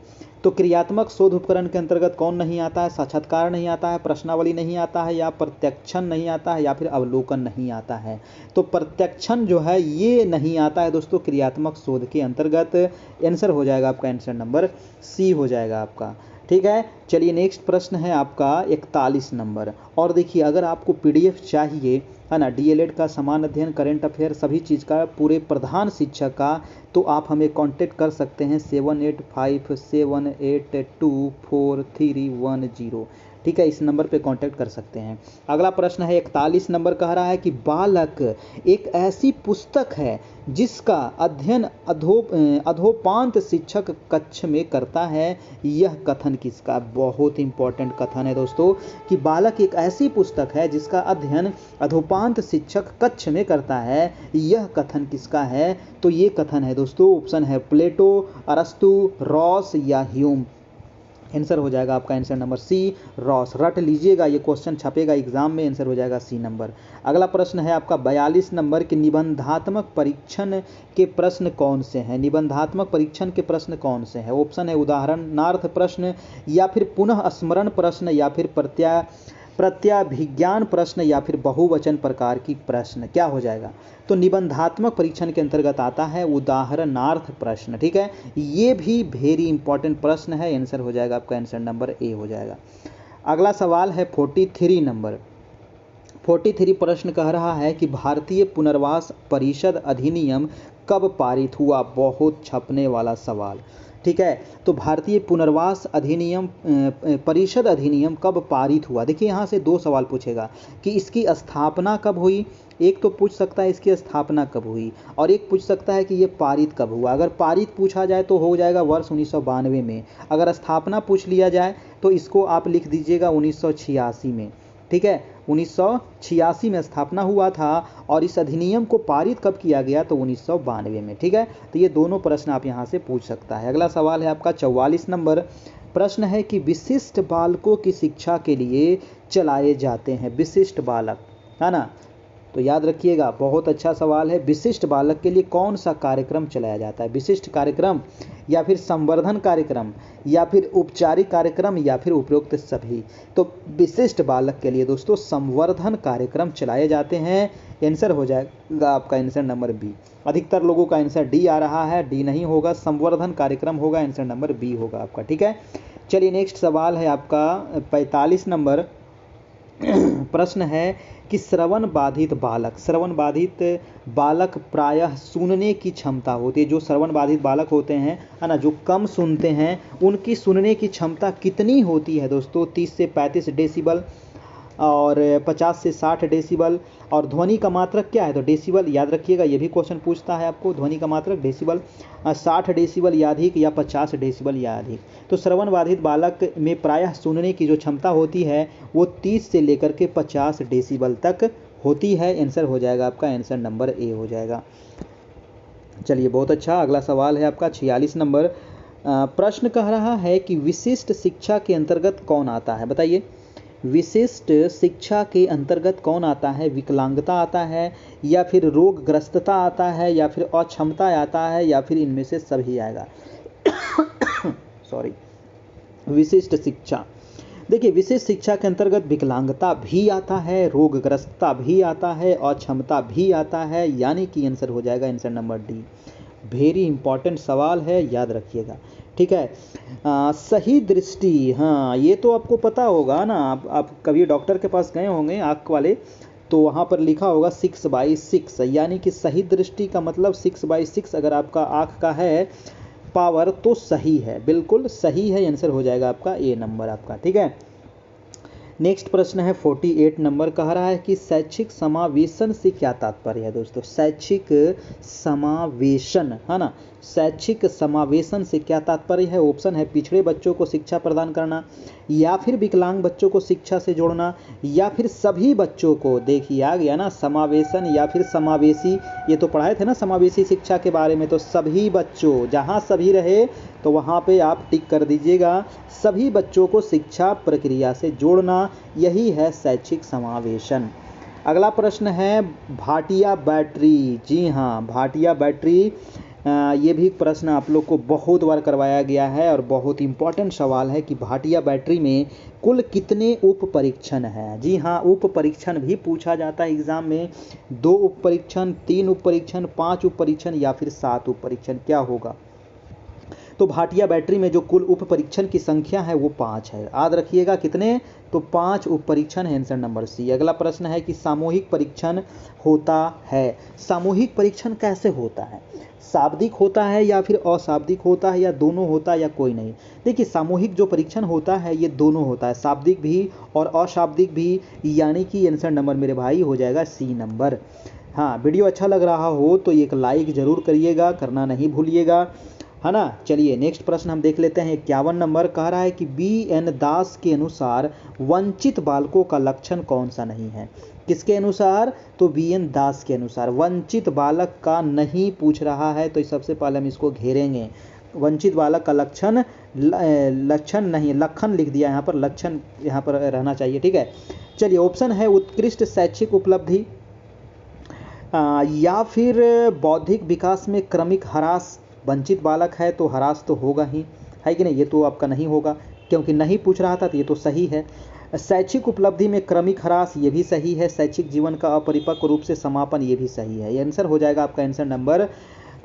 तो क्रियात्मक शोध उपकरण के अंतर्गत कौन नहीं आता है? साक्षात्कार नहीं आता है, प्रश्नावली नहीं आता है, या प्रत्यक्षण नहीं आता है, या फिर अवलोकन नहीं आता है। तो प्रत्यक्षण जो है ये नहीं आता है दोस्तों क्रियात्मक शोध के अंतर्गत। आंसर हो जाएगा आपका आंसर नंबर सी हो जाएगा आपका। ठीक है, चलिए नेक्स्ट प्रश्न है आपका 41 नंबर। और देखिए, अगर आपको पीडीएफ चाहिए, है ना, डीएलएड का समान अध्ययन, करंट अफेयर, सभी चीज़ का पूरे प्रधान शिक्षक का, तो आप हमें कांटेक्ट कर सकते हैं 7857824310। ठीक है, इस नंबर पे कांटेक्ट कर सकते हैं। अगला प्रश्न है 41 नंबर, कह रहा है कि बालक एक ऐसी पुस्तक है जिसका अध्ययन अधोपांत शिक्षक कक्ष में करता है, यह कथन किसका? बहुत इंपॉर्टेंट कथन है दोस्तों कि बालक एक ऐसी पुस्तक है जिसका अध्ययन अधोपांत शिक्षक कक्ष में करता है, यह कथन किसका है? तो ये कथन है दोस्तों, ऑप्शन है प्लेटो, अरस्तु, रॉस या ह्यूम। आंसर हो जाएगा आपका आंसर नंबर सी, रॉस। रट लीजिएगा, ये क्वेश्चन छपेगा एग्जाम में, आंसर हो जाएगा सी नंबर। अगला प्रश्न है आपका 42 नंबर कि निबंधात्मक परीक्षण के प्रश्न कौन से हैं? निबंधात्मक परीक्षण के प्रश्न कौन से हैं? ऑप्शन है उदाहरणार्थ प्रश्न, या फिर पुनः स्मरण प्रश्न, या फिर प्रत्याभिज्ञान प्रश्न, या फिर बहुवचन प्रकार की प्रश्न। क्या हो जाएगा? तो निबंधात्मक परीक्षण के अंतर्गत आता है उदाहरणार्थ प्रश्न। ठीक है, ये भी वेरी इंपॉर्टेंट प्रश्न है। आंसर हो जाएगा आपका आंसर नंबर ए हो जाएगा। अगला सवाल है 43 नंबर। 43 प्रश्न कह रहा है कि भारतीय पुनर्वास परिषद अधिनियम कब पारित हुआ? बहुत छपने वाला सवाल। ठीक है, तो भारतीय पुनर्वास अधिनियम परिषद अधिनियम कब पारित हुआ? देखिए, यहाँ से दो सवाल पूछेगा कि इसकी स्थापना कब हुई। एक तो पूछ सकता है इसकी स्थापना कब हुई, और एक पूछ सकता है कि ये पारित कब हुआ। अगर पारित पूछा जाए तो हो जाएगा वर्ष 1992 में। अगर स्थापना पूछ लिया जाए तो इसको आप लिख दीजिएगा 1986 में। ठीक है, 1986 में स्थापना हुआ था, और इस अधिनियम को पारित कब किया गया? तो 1992 में। ठीक है, तो ये दोनों प्रश्न आप यहाँ से पूछ सकता है। अगला सवाल है आपका 44 नंबर। प्रश्न है कि विशिष्ट बालकों की शिक्षा के लिए चलाए जाते हैं, विशिष्ट बालक, है ना, तो याद रखिएगा, बहुत अच्छा सवाल है। विशिष्ट बालक के लिए कौन सा कार्यक्रम चलाया जाता है? विशिष्ट कार्यक्रम, या फिर संवर्धन कार्यक्रम, या फिर औपचारिक कार्यक्रम, या फिर उपरोक्त सभी? तो विशिष्ट बालक के लिए दोस्तों संवर्धन कार्यक्रम चलाए जाते हैं। आंसर हो जाएगा आपका आंसर नंबर बी। अधिकतर लोगों का आंसर डी आ रहा है, डी नहीं होगा, संवर्धन कार्यक्रम होगा, आंसर नंबर बी होगा आपका। ठीक है, चलिए नेक्स्ट सवाल है आपका 45 नंबर। प्रश्न है कि श्रवण बाधित बालक प्रायः सुनने की क्षमता होती है। जो श्रवण बाधित बालक होते हैं, है ना, जो कम सुनते हैं, उनकी सुनने की क्षमता कितनी होती है दोस्तों? 30 से 35 डेसिबल, और 50 से 60 डेसिबल। और ध्वनि का मात्रक क्या है? तो डेसिबल, याद रखिएगा, ये भी क्वेश्चन पूछता है आपको। ध्वनि का मात्रक डेसिबल, 60 डेसिबल या अधिक, या 50 डेसिबल या अधिक। तो श्रवण बाधित बालक में प्रायः सुनने की जो क्षमता होती है वो 30 से लेकर के 50 डेसिबल तक होती है। आंसर हो जाएगा आपका आंसर नंबर ए हो जाएगा। चलिए बहुत अच्छा। अगला सवाल है आपका 46 नंबर। प्रश्न कह रहा है कि विशिष्ट शिक्षा के अंतर्गत कौन आता है? बताइए, विशिष्ट शिक्षा के अंतर्गत कौन आता है? विकलांगता आता है, या फिर रोगग्रस्तता आता है, या फिर अक्षमता आता है, या फिर इनमें से सभी आएगा? सॉरी, विशिष्ट शिक्षा, देखिए, विशिष्ट शिक्षा के अंतर्गत विकलांगता भी आता है, रोगग्रस्तता भी आता है, अक्षमता भी आता है, यानी कि आंसर हो जाएगा answer number D. Very important सवाल है, याद रखिएगा। ठीक है। सही दृष्टि, हाँ ये तो आपको पता होगा ना, आप कभी डॉक्टर के पास गए होंगे आँख वाले, तो वहाँ पर लिखा होगा 6/6, यानी कि सही दृष्टि का मतलब 6/6 अगर आपका आँख का है पावर तो सही है, बिल्कुल सही है, आंसर हो जाएगा आपका ए नंबर आपका। ठीक है। नेक्स्ट प्रश्न है 48 नंबर, कह रहा है कि शैक्षिक समावेशन से क्या तात्पर्य है दोस्तों। शैक्षिक समावेशन, है ना, शैक्षिक समावेशन से क्या तात्पर्य है। ऑप्शन है पिछड़े बच्चों को शिक्षा प्रदान करना, या फिर विकलांग बच्चों को शिक्षा से जोड़ना, या फिर सभी बच्चों को, देखिए आ गया ना समावेशन या फिर समावेशी, ये तो पढ़ाए थे ना समावेशी शिक्षा के बारे में, तो सभी बच्चों, जहाँ सभी रहे तो वहाँ पे आप टिक कर दीजिएगा, सभी बच्चों को शिक्षा प्रक्रिया से जोड़ना, यही है शैक्षिक समावेशन। अगला प्रश्न है भाटिया बैटरी, जी हाँ भाटिया बैटरी, ये भी प्रश्न आप लोग को बहुत बार करवाया गया है और बहुत इंपॉर्टेंट सवाल है कि भाटिया बैटरी में कुल कितने उप परीक्षण हैं। जी हाँ, उप परीक्षण भी पूछा जाता है एग्जाम में, 2 उप परीक्षण, 3 उप परीक्षण, 5 उप परीक्षण या फिर 7 उप परीक्षण, क्या होगा। तो भाटिया बैटरी में जो कुल उप परीक्षण की संख्या है वो 5 है, याद रखिएगा कितने, तो 5 उप परीक्षण है, आंसर नंबर सी। अगला प्रश्न है कि सामूहिक परीक्षण होता है, सामूहिक परीक्षण कैसे होता है, शाब्दिक होता है या फिर अशाब्दिक होता है, या दोनों होता है या कोई नहीं। देखिए सामूहिक जो परीक्षण होता है ये दोनों होता है, शाब्दिक भी और अशाब्दिक भी, यानी कि आंसर नंबर मेरे भाई हो जाएगा सी नंबर। हाँ, वीडियो अच्छा लग रहा हो तो एक लाइक जरूर करिएगा, करना नहीं भूलिएगा, है ना। चलिए नेक्स्ट प्रश्न हम देख लेते हैं 51 नंबर, कह रहा है कि बी.एन. दास के अनुसार वंचित बालकों का लक्षण कौन सा नहीं है। किसके अनुसार, तो बी.एन. दास के अनुसार। वंचित बालक का नहीं पूछ रहा है, तो सबसे पहले हम इसको घेरेंगे, वंचित बालक का लक्षण, लक्षण नहीं, लक्षण लिख दिया यहाँ पर, लक्षण यहाँ पर रहना चाहिए। ठीक है। चलिए ऑप्शन है उत्कृष्ट शैक्षिक उपलब्धि, या फिर बौद्धिक विकास में क्रमिक ह्रास, वंचित बालक है तो ह्रास तो होगा ही, है कि नहीं, ये तो आपका नहीं होगा क्योंकि नहीं पूछ रहा था, तो ये तो सही है। शैक्षिक उपलब्धि में क्रमिक ह्रास, ये भी सही है। शैक्षिक जीवन का अपरिपक्व रूप से समापन, ये भी सही है। ये आंसर हो जाएगा आपका, आंसर नंबर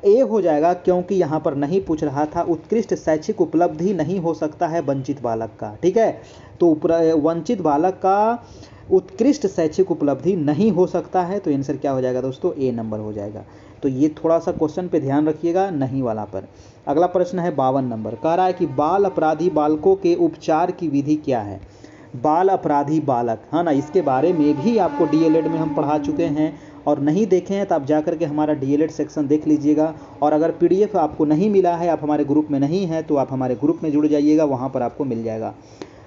ए हो जाएगा, क्योंकि यहाँ पर नहीं पूछ रहा था। उत्कृष्ट शैक्षिक उपलब्धि नहीं हो सकता है वंचित बालक का, ठीक है, तो वंचित बालक का उत्कृष्ट शैक्षिक उपलब्धि नहीं हो सकता है, तो आंसर क्या हो जाएगा दोस्तों, ए नंबर हो जाएगा। तो ये थोड़ा सा क्वेश्चन पे ध्यान रखिएगा, नहीं वाला पर। अगला प्रश्न है 52 नंबर, कह रहा है कि बाल अपराधी बालकों के उपचार की विधि क्या है। बाल अपराधी बालक, है ना, इसके बारे में भी आपको डीएलएड में हम पढ़ा चुके हैं, और नहीं देखे हैं तो आप जाकर के हमारा डीएलएड सेक्शन देख लीजिएगा। और अगर पीडीएफ आपको नहीं मिला है, आप हमारे ग्रुप में नहीं हैं, तो आप हमारे ग्रुप में जुड़ जाइएगा, वहाँ पर आपको मिल जाएगा।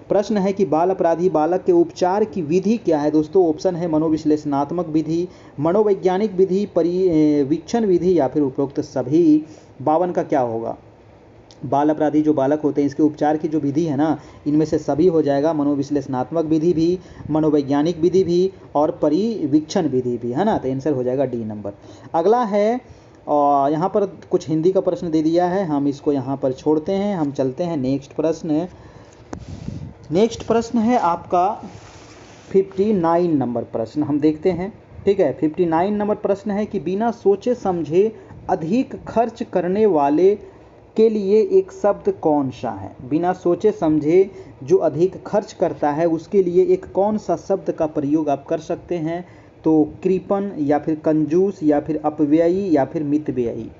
प्रश्न है कि बाल अपराधी बालक के उपचार की विधि क्या है दोस्तों। ऑप्शन है मनोविश्लेषणात्मक विधि, मनोवैज्ञानिक विधि, परिवीक्षण विधि, या फिर उपरोक्त सभी। 52 का क्या होगा, बाल अपराधी जो बालक होते हैं इसके उपचार की जो विधि है ना, इनमें से सभी हो जाएगा, मनोविश्लेषणात्मक विधि भी, मनोवैज्ञानिक विधि भी और परिवीक्षण विधि भी, है ना, तो आंसर हो जाएगा डी नंबर। अगला है, और यहाँ पर कुछ हिंदी का प्रश्न दे दिया है, हम इसको यहाँ पर छोड़ते हैं, हम चलते हैं नेक्स्ट प्रश्न। नेक्स्ट प्रश्न है आपका 59 नंबर प्रश्न, हम देखते हैं। ठीक है, 59 नंबर प्रश्न है कि बिना सोचे समझे अधिक खर्च करने वाले के लिए एक शब्द कौन सा है। बिना सोचे समझे जो अधिक खर्च करता है उसके लिए एक कौन सा शब्द का प्रयोग आप कर सकते हैं, तो कृपण, या फिर कंजूस, या फिर अपव्ययी, या फिर मितव्ययी।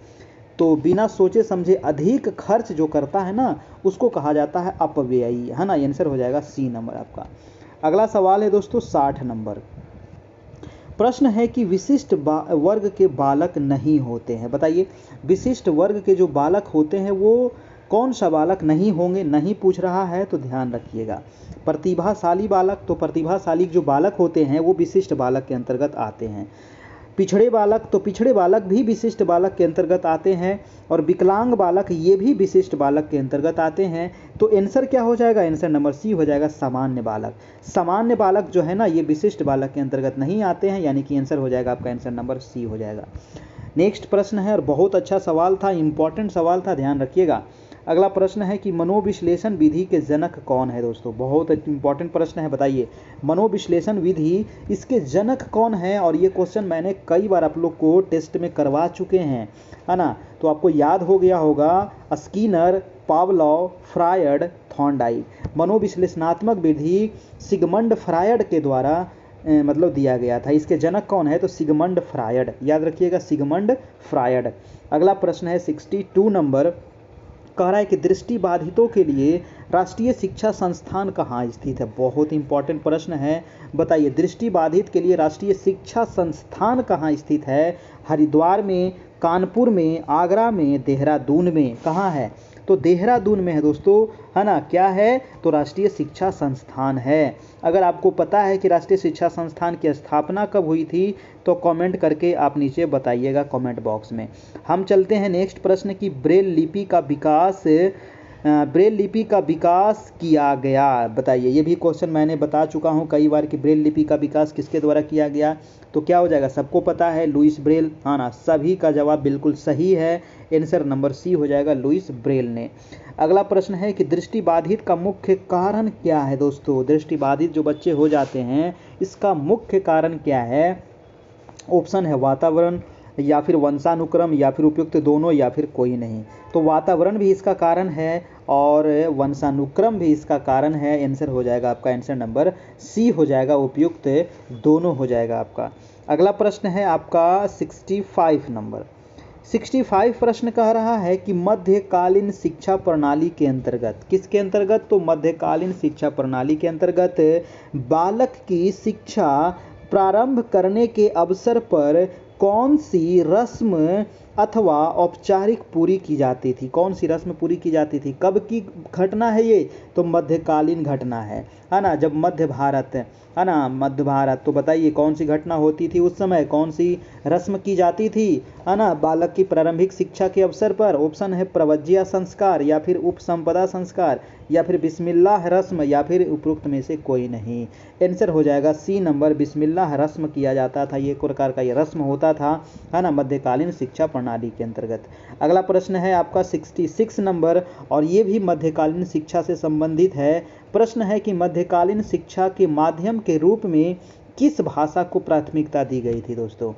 तो बिना सोचे समझे अधिक खर्च जो करता है ना, उसको कहा जाता है अपव्ययी, है ना, आंसर हो जाएगा सी नंबर आपका। अगला सवाल है दोस्तों 60 नंबर, प्रश्न है कि विशिष्ट वर्ग के बालक नहीं होते हैं। बताइए, विशिष्ट वर्ग के जो बालक होते हैं वो कौन सा बालक नहीं होंगे, नहीं पूछ रहा है, तो ध्यान रखिएगा। प्रतिभाशाली बालक, तो प्रतिभाशाली जो बालक होते हैं वो विशिष्ट बालक के अंतर्गत आते हैं। पिछड़े बालक, तो पिछड़े बालक भी विशिष्ट बालक के अंतर्गत आते हैं, और विकलांग बालक ये भी विशिष्ट बालक के अंतर्गत आते हैं। तो आंसर क्या हो जाएगा, आंसर नंबर सी हो जाएगा, सामान्य बालक। सामान्य बालक जो है ना, ये विशिष्ट बालक के अंतर्गत नहीं आते हैं, यानी कि आंसर हो जाएगा आपका, आंसर नंबर सी हो जाएगा। नेक्स्ट प्रश्न है, और बहुत अच्छा सवाल था, इंपॉर्टेंट सवाल था, ध्यान रखिएगा। अगला प्रश्न है कि मनोविश्लेषण विधि के जनक कौन है दोस्तों, बहुत इंपॉर्टेंट प्रश्न है, बताइए मनोविश्लेषण विधि इसके जनक कौन है। और ये क्वेश्चन मैंने कई बार आप लोग को टेस्ट में करवा चुके हैं, है ना, तो आपको याद हो गया होगा, स्किनर, पावलोव, फ्रायड, थॉर्नडाइक। मनोविश्लेषणात्मक विधि सिगमंड फ्रायड के द्वारा मतलब दिया गया था। इसके जनक कौन है, तो सिगमंड फ्रायड, याद रखिएगा सिगमंड फ्रायड। अगला प्रश्न है 62 नंबर, कह रहा है कि दृष्टिबाधितों के लिए राष्ट्रीय शिक्षा संस्थान कहाँ स्थित है। बहुत इंपॉर्टेंट प्रश्न है, बताइए दृष्टिबाधित के लिए राष्ट्रीय शिक्षा संस्थान कहाँ स्थित है। हरिद्वार में, कानपुर में, आगरा में, देहरादून में, कहाँ है, तो देहरादून में है दोस्तों, है ना। क्या है, तो राष्ट्रीय शिक्षा संस्थान है। अगर आपको पता है कि राष्ट्रीय शिक्षा संस्थान की स्थापना कब हुई थी तो कमेंट करके आप नीचे बताइएगा कमेंट बॉक्स में। हम चलते हैं नेक्स्ट प्रश्न की, ब्रेल लिपि का विकास किया गया, बताइए। ये भी क्वेश्चन मैंने बता चुका हूँ कई बार कि ब्रेल लिपि का विकास किसके द्वारा किया गया, तो क्या हो जाएगा, सबको पता है लुईस ब्रेल, हाँ ना, सभी का जवाब बिल्कुल सही है, आंसर नंबर सी हो जाएगा, लुईस ब्रेल ने। अगला प्रश्न है कि दृष्टिबाधित का मुख्य कारण क्या है दोस्तों, दृष्टिबाधित जो बच्चे हो जाते हैं इसका मुख्य कारण क्या है। ऑप्शन है वातावरण, या फिर वंशानुक्रम, या फिर उपयुक्त दोनों, या फिर कोई नहीं। तो वातावरण भी इसका कारण है और वंशानुक्रम भी इसका कारण है, आंसर हो जाएगा आपका आंसर नंबर सी हो जाएगा, उपयुक्त दोनों हो जाएगा आपका। अगला प्रश्न है आपका 65 नंबर। 65 प्रश्न कह रहा है कि मध्यकालीन शिक्षा प्रणाली के अंतर्गत, किसके अंतर्गत, तो मध्यकालीन शिक्षा प्रणाली के अंतर्गत बालक की शिक्षा प्रारंभ करने के अवसर पर कौन सी रस्म अथवा औपचारिक पूरी की जाती थी, कौन सी रस्म पूरी की जाती थी, कब की घटना है ये, तो मध्यकालीन घटना है ना, जब मध्य भारत, है ना, मध्य भारत, तो बताइए कौन सी घटना होती थी उस समय, कौन सी रस्म की जाती थी, है ना, बालक की प्रारंभिक शिक्षा के अवसर पर। ऑप्शन है प्रवज्या संस्कार, या फिर उपसंपदा संस्कार, या फिर बिस्मिल्लाह रस्म, या फिर उपरोक्त में से कोई नहीं। आंसर हो जाएगा सी नंबर, बिस्मिल्लाह रस्म किया जाता था, ये एक प्रकार का ये रस्म होता था, है ना, मध्यकालीन शिक्षा प्रणाली के अंतर्गत। अगला प्रश्न है आपका 66 नंबर, और ये भी मध्यकालीन शिक्षा से संबंधित है। प्रश्न है कि मध्यकालीन शिक्षा के माध्यम के रूप में किस भाषा को प्राथमिकता दी गई थी दोस्तों,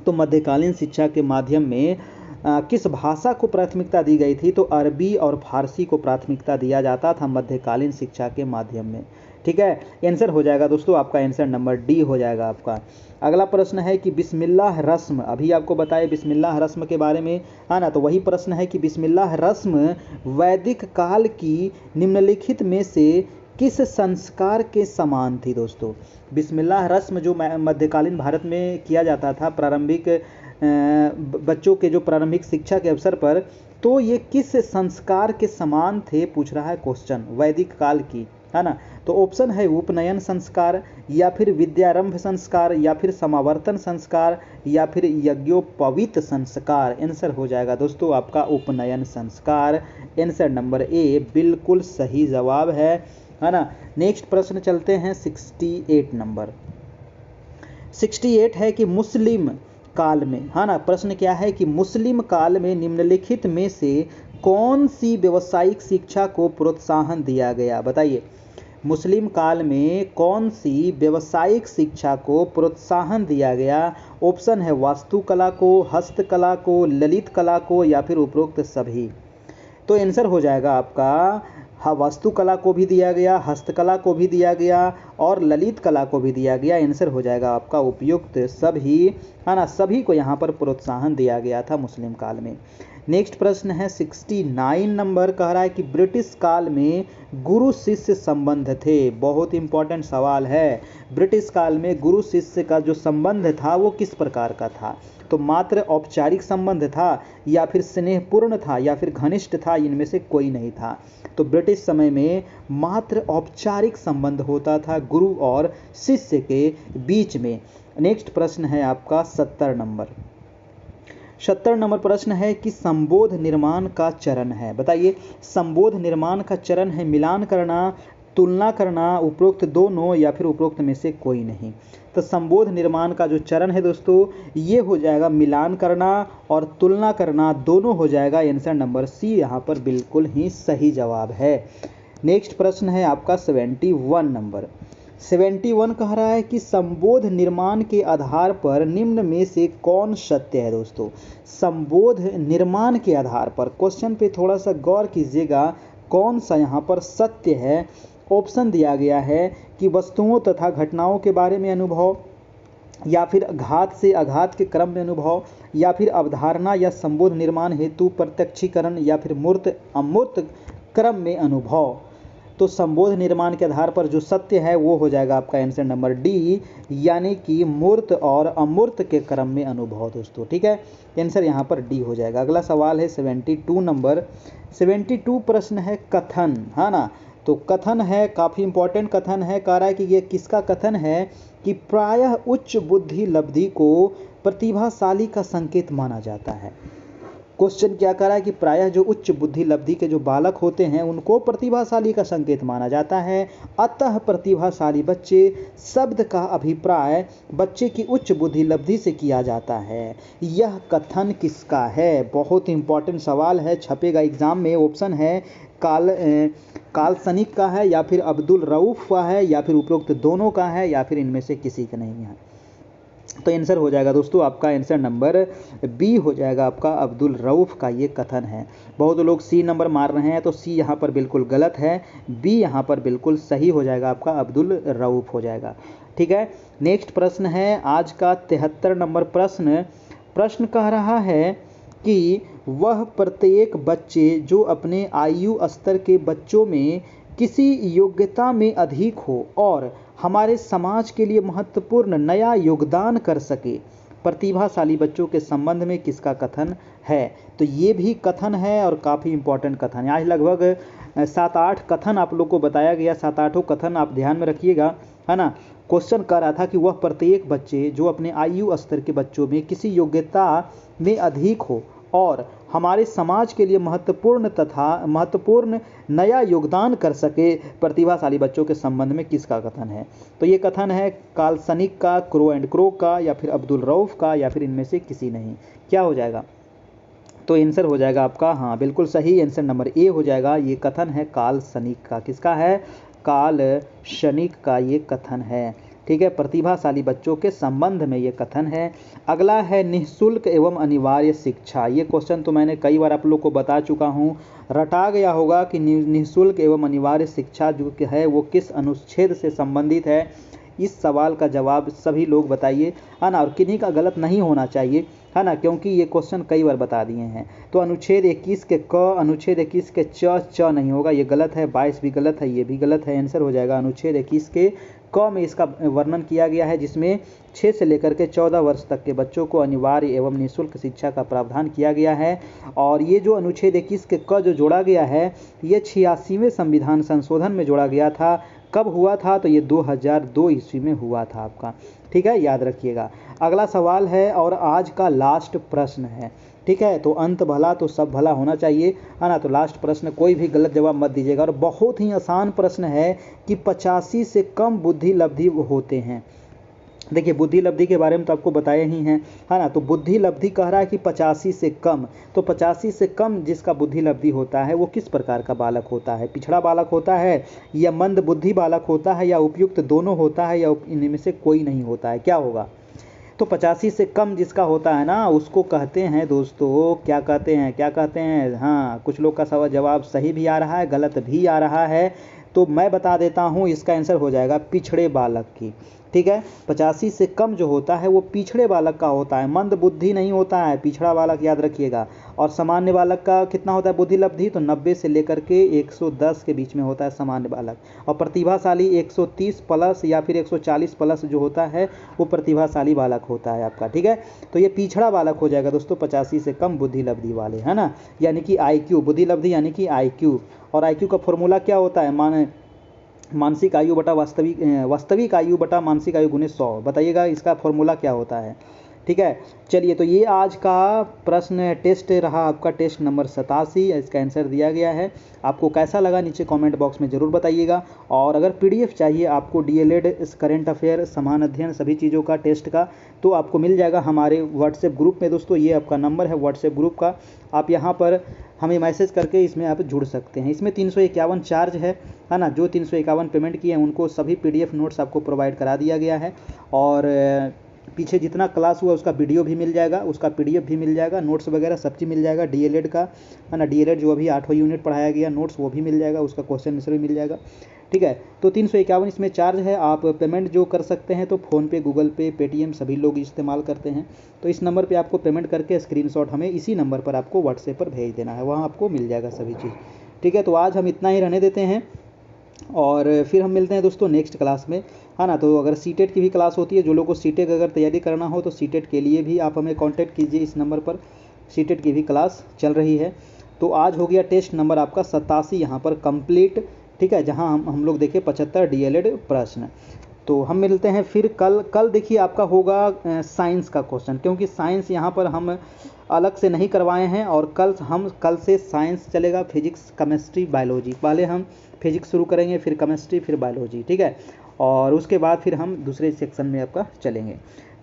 तो मध्यकालीन शिक्षा के माध्यम में किस भाषा को प्राथमिकता दी गई थी, तो अरबी और फारसी को प्राथमिकता दिया जाता था मध्यकालीन शिक्षा के माध्यम में। ठीक है, आंसर हो जाएगा दोस्तों आपका आंसर नंबर डी हो जाएगा आपका। अगला प्रश्न है कि बिस्मिल्लाह रस्म, अभी आपको बताए बिस्मिल्लाह रस्म के बारे में, है ना, तो वही प्रश्न है कि बिस्मिल्लाह रस्म वैदिक काल की निम्नलिखित में से किस संस्कार के समान थी दोस्तों। बिस्मिल्लाह रस्म जो मध्यकालीन भारत में किया जाता था प्रारंभिक बच्चों के जो प्रारंभिक शिक्षा के अवसर पर, तो ये किस संस्कार के समान थे पूछ रहा है क्वेश्चन, वैदिक काल की, है ना। तो ऑप्शन है उपनयन संस्कार, या फिर विद्यारंभ संस्कार, या फिर समावर्तन संस्कार, या फिर यज्ञोपवीत संस्कार। आंसर हो जाएगा दोस्तों आपका उपनयन संस्कार, आंसर नंबर ए बिल्कुल सही जवाब है ना। नेक्स्ट प्रश्न चलते हैं 68 नंबर। 68 है कि मुस्लिम काल में, है ना, प्रश्न क्या है कि मुस्लिम काल में निम्नलिखित में से कौन सी व्यावसायिक शिक्षा को प्रोत्साहन दिया गया, बताइए मुस्लिम काल में कौन सी व्यावसायिक शिक्षा को प्रोत्साहन दिया गया। ऑप्शन है वास्तुकला को, हस्तकला को, ललित कला को, या फिर उपरोक्त सभी। तो आंसर हो जाएगा आपका, हाँ, वास्तुकला को भी दिया गया, हस्तकला को भी दिया गया और ललित कला को भी दिया गया। आंसर हो जाएगा आपका उपयुक्त सभी, है ना, सभी को यहाँ पर प्रोत्साहन दिया गया था मुस्लिम काल में। नेक्स्ट प्रश्न है 69 नंबर, कह रहा है कि ब्रिटिश काल में गुरु शिष्य संबंध थे। बहुत इंपॉर्टेंट सवाल है, ब्रिटिश काल में गुरु शिष्य का जो संबंध था वो किस प्रकार का था, तो मात्र औपचारिक संबंध था, या फिर स्नेहपूर्ण था, या फिर घनिष्ठ था, इनमें से कोई नहीं था। तो ब्रिटिश समय में मात्र औपचारिक संबंध होता था गुरु और शिष्य के बीच में। नेक्स्ट प्रश्न है आपका 70 नंबर। 70 नंबर प्रश्न है कि संबोध निर्माण का चरण है, बताइए संबोध निर्माण का चरण है मिलान करना, तुलना करना, उपरोक्त दोनों या फिर उपरोक्त में से कोई नहीं। तो संबोध निर्माण का जो चरण है दोस्तों ये हो जाएगा मिलान करना और तुलना करना, दोनों हो जाएगा। आंसर नंबर सी यहाँ पर बिल्कुल ही सही जवाब है। नेक्स्ट प्रश्न है आपका 71 नंबर। 71 कह रहा है कि संबोध निर्माण के आधार पर निम्न में से कौन सत्य है। दोस्तों संबोध निर्माण के आधार पर क्वेश्चन पे थोड़ा सा गौर कीजिएगा, कौन सा यहाँ पर सत्य है। ऑप्शन दिया गया है कि वस्तुओं तथा घटनाओं के बारे में अनुभव, या फिर घात से आघात के क्रम में अनुभव, या फिर अवधारणा या संबोध निर्माण हेतु प्रत्यक्षीकरण, या फिर मूर्त अमूर्त क्रम में अनुभव। तो संबोध निर्माण के आधार पर जो सत्य है वो हो जाएगा आपका आंसर नंबर डी, यानी कि मूर्त और अमूर्त के क्रम में अनुभव दोस्तों। ठीक है, आंसर यहाँ पर डी हो जाएगा। अगला सवाल है 72 नंबर। 72 प्रश्न है कथन, है ना। तो कथन है, काफ़ी इंपॉर्टेंट कथन है। कह रहा है कि ये किसका कथन है कि प्रायः उच्च बुद्धि लब्धि को प्रतिभाशाली का संकेत माना जाता है। क्वेश्चन क्या कर रहा है कि प्रायः जो उच्च बुद्धि लब्धि के जो बालक होते हैं उनको प्रतिभाशाली का संकेत माना जाता है। अतः प्रतिभाशाली बच्चे शब्द का अभिप्राय बच्चे की उच्च बुद्धि लब्धि से किया जाता है। यह कथन किसका है? बहुत इंपॉर्टेंट सवाल है, छपेगा एग्जाम में। ऑप्शन है काल्पनिक का है, या फिर अब्दुल रऊफ का है, या फिर उपरोक्त दोनों का है, या फिर इनमें से किसी का नहीं है। तो आंसर हो जाएगा दोस्तों आपका आंसर नंबर बी हो जाएगा आपका, अब्दुल रऊफ का ये कथन है। बहुत लोग सी नंबर मार रहे हैं, तो सी यहाँ पर बिल्कुल गलत है, बी यहाँ पर बिल्कुल सही हो जाएगा आपका, अब्दुल रऊफ हो जाएगा। ठीक है, नेक्स्ट प्रश्न है आज का 73 नंबर प्रश्न। प्रश्न कह रहा है कि वह प्रत्येक बच्चे जो अपने आयु स्तर के बच्चों में किसी योग्यता में अधिक हो और हमारे समाज के लिए महत्वपूर्ण नया योगदान कर सके, प्रतिभाशाली बच्चों के संबंध में किसका कथन है? तो ये भी कथन है और काफ़ी इंपॉर्टेंट कथन है। आज लगभग 7-8 कथन आप लोग को बताया गया, 7-8 कथन आप ध्यान में रखिएगा, है ना। क्वेश्चन कर रहा था कि वह प्रत्येक बच्चे जो अपने आयु स्तर के बच्चों में किसी योग्यता में अधिक हो और हमारे समाज के लिए महत्वपूर्ण नया योगदान कर सके, प्रतिभाशाली बच्चों के संबंध में किसका कथन है? तो ये कथन है काल्पनिक का, क्रो एंड क्रो का, या फिर अब्दुल रऊफ का, या फिर इनमें से किसी नहीं। क्या हो जाएगा? तो आंसर हो जाएगा आपका, हाँ बिल्कुल सही, आंसर नंबर ए हो जाएगा। ये कथन है काल्पनिक का। किसका है? काल्पनिक का ये कथन है। ठीक है, प्रतिभाशाली बच्चों के संबंध में ये कथन है। अगला है निःशुल्क एवं अनिवार्य शिक्षा। ये क्वेश्चन तो मैंने कई बार आप लोग को बता चुका हूँ, रटा गया होगा कि निःशुल्क एवं अनिवार्य शिक्षा जो है वो किस अनुच्छेद से संबंधित है। इस सवाल का जवाब सभी लोग बताइए, है ना, और किन्हीं का गलत नहीं होना चाहिए, है ना, क्योंकि ये क्वेश्चन कई बार बता दिए हैं। तो अनुच्छेद 21 के क, अनुच्छेद 21 के च नहीं होगा, ये गलत है। 22 भी गलत है, ये भी गलत है। आंसर हो जाएगा अनुच्छेद 21 के क में इसका वर्णन किया गया है, जिसमें 6 से लेकर के 14 वर्ष तक के बच्चों को अनिवार्य एवं निःशुल्क शिक्षा का प्रावधान किया गया है। और ये जो अनुच्छेद 21 के क जो जोड़ा गया है, ये 86वें संविधान संशोधन में जोड़ा गया था। कब हुआ था? तो ये 2002 ईस्वी में हुआ था आपका। ठीक है, याद रखिएगा। अगला सवाल है और आज का लास्ट प्रश्न है। ठीक है, तो अंत भला तो सब भला होना चाहिए, है ना। तो लास्ट प्रश्न, कोई भी गलत जवाब मत दीजिएगा। और बहुत ही आसान प्रश्न है कि 85 से कम बुद्धि लब्धि होते हैं। देखिए, बुद्धि लब्धि के बारे में तो आपको बताया ही है ना। तो बुद्धि लब्धि कह रहा है कि 85 से कम, तो 85 से कम जिसका बुद्धि लब्धि होता है वो किस प्रकार का बालक होता है? पिछड़ा बालक होता है, या मंद बुद्धि बालक होता है, या उपयुक्त दोनों होता है, या इनमें से कोई नहीं होता है? क्या होगा? तो 85 से कम जिसका होता है ना, उसको कहते हैं दोस्तों, क्या कहते हैं? हाँ, कुछ लोग का सवाल जवाब सही भी आ रहा है, गलत भी आ रहा है। तो मैं बता देता हूँ, इसका आंसर हो जाएगा पिछड़े बालक की। ठीक है, 85 से कम जो होता है वो पिछड़े बालक का होता है, मंद बुद्धि नहीं होता है, पिछड़ा बालक, याद रखिएगा। और सामान्य बालक का कितना होता है बुद्धि लब्धि? तो 90 से लेकर के 110 के बीच में होता है सामान्य बालक। और प्रतिभाशाली 130 प्लस या फिर 140 प्लस जो होता है वो प्रतिभाशाली बालक होता है आपका। ठीक है, तो ये पिछड़ा बालक हो जाएगा दोस्तों, 85 से कम बुद्धि लब्धि वाले, है ना। यानी कि IQ, बुद्धि लब्धि यानी कि IQ। और IQ का फॉर्मूला क्या होता है? मानसिक आयु बटा वास्तविक आयु बटा मानसिक आयु गुने 100। बताइएगा इसका फॉर्मूला क्या होता है? ठीक है। चलिए, तो ये आज का प्रश्न टेस्ट रहा आपका, टेस्ट नंबर 87। इसका आंसर दिया गया है। आपको कैसा लगा नीचे कमेंट बॉक्स में ज़रूर बताइएगा। और अगर पीडीएफ चाहिए आपको डीएलएड, करंट अफेयर, समान अध्ययन, सभी चीज़ों का टेस्ट का, तो आपको मिल जाएगा हमारे व्हाट्सएप ग्रुप में। दोस्तों ये आपका नंबर है व्हाट्सएप ग्रुप का, आप यहाँ पर हमें मैसेज करके इसमें आप जुड़ सकते हैं। इसमें 351 चार्ज है ना। जो 351 पेमेंट किए हैं उनको सभी पीडीएफ नोट्स आपको प्रोवाइड करा दिया गया है। और पीछे जितना क्लास हुआ उसका वीडियो भी मिल जाएगा, उसका पीडीएफ भी मिल जाएगा, नोट्स वगैरह सब चीज़ मिल जाएगा। डीएलएड का है ना, डीएलएड जो अभी 8वां यूनिट पढ़ाया गया नोट्स वो भी मिल जाएगा, उसका क्वेश्चन आंसर भी मिल जाएगा। ठीक है, तो 351 इसमें चार्ज है। आप पेमेंट जो कर सकते हैं तो फ़ोनपे, गूगल पे, पेटीएम सभी लोग इस्तेमाल करते हैं। तो इस नंबर पर आपको पेमेंट करके स्क्रीनशॉट हमें इसी नंबर पर आपको व्हाट्सएप पर भेज देना है, वहाँ आपको मिल जाएगा सभी चीज़। ठीक है, तो आज हम इतना ही रहने देते हैं और फिर हम मिलते हैं दोस्तों नेक्स्ट क्लास में, है ना। तो अगर सीटेट की भी क्लास होती है, जो लोगों को सीटेट अगर तैयारी करना हो तो सीटेट के लिए भी आप हमें कांटेक्ट कीजिए इस नंबर पर, सीटेट की भी क्लास चल रही है। तो आज हो गया टेस्ट नंबर आपका 87 यहाँ पर कंप्लीट। ठीक है, जहाँ हम लोग देखें 75 डीएलएड प्रश्न। तो हम मिलते हैं फिर कल देखिए आपका होगा साइंस का क्वेश्चन, क्योंकि साइंस यहाँ पर हम अलग से नहीं करवाए हैं। और कल से साइंस चलेगा, फिजिक्स, केमिस्ट्री, बायोलॉजी। पहले हम फिजिक्स शुरू करेंगे, फिर केमिस्ट्री, फिर बायोलॉजी। ठीक है, और उसके बाद फिर हम दूसरे सेक्शन में आपका चलेंगे।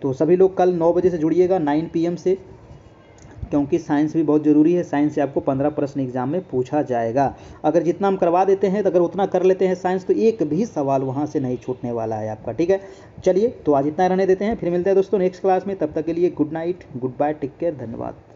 तो सभी लोग कल 9 बजे से जुड़िएगा, 9 PM से, क्योंकि साइंस भी बहुत ज़रूरी है। साइंस से आपको 15 प्रश्न एग्जाम में पूछा जाएगा। अगर जितना हम करवा देते हैं, तो अगर उतना कर लेते हैं साइंस, तो एक भी सवाल वहाँ से नहीं छूटने वाला है आपका। ठीक है, चलिए तो आज इतना रहने देते हैं, फिर मिलते हैं दोस्तों नेक्स्ट क्लास में। तब तक के लिए good night, good bye, take care, धन्यवाद।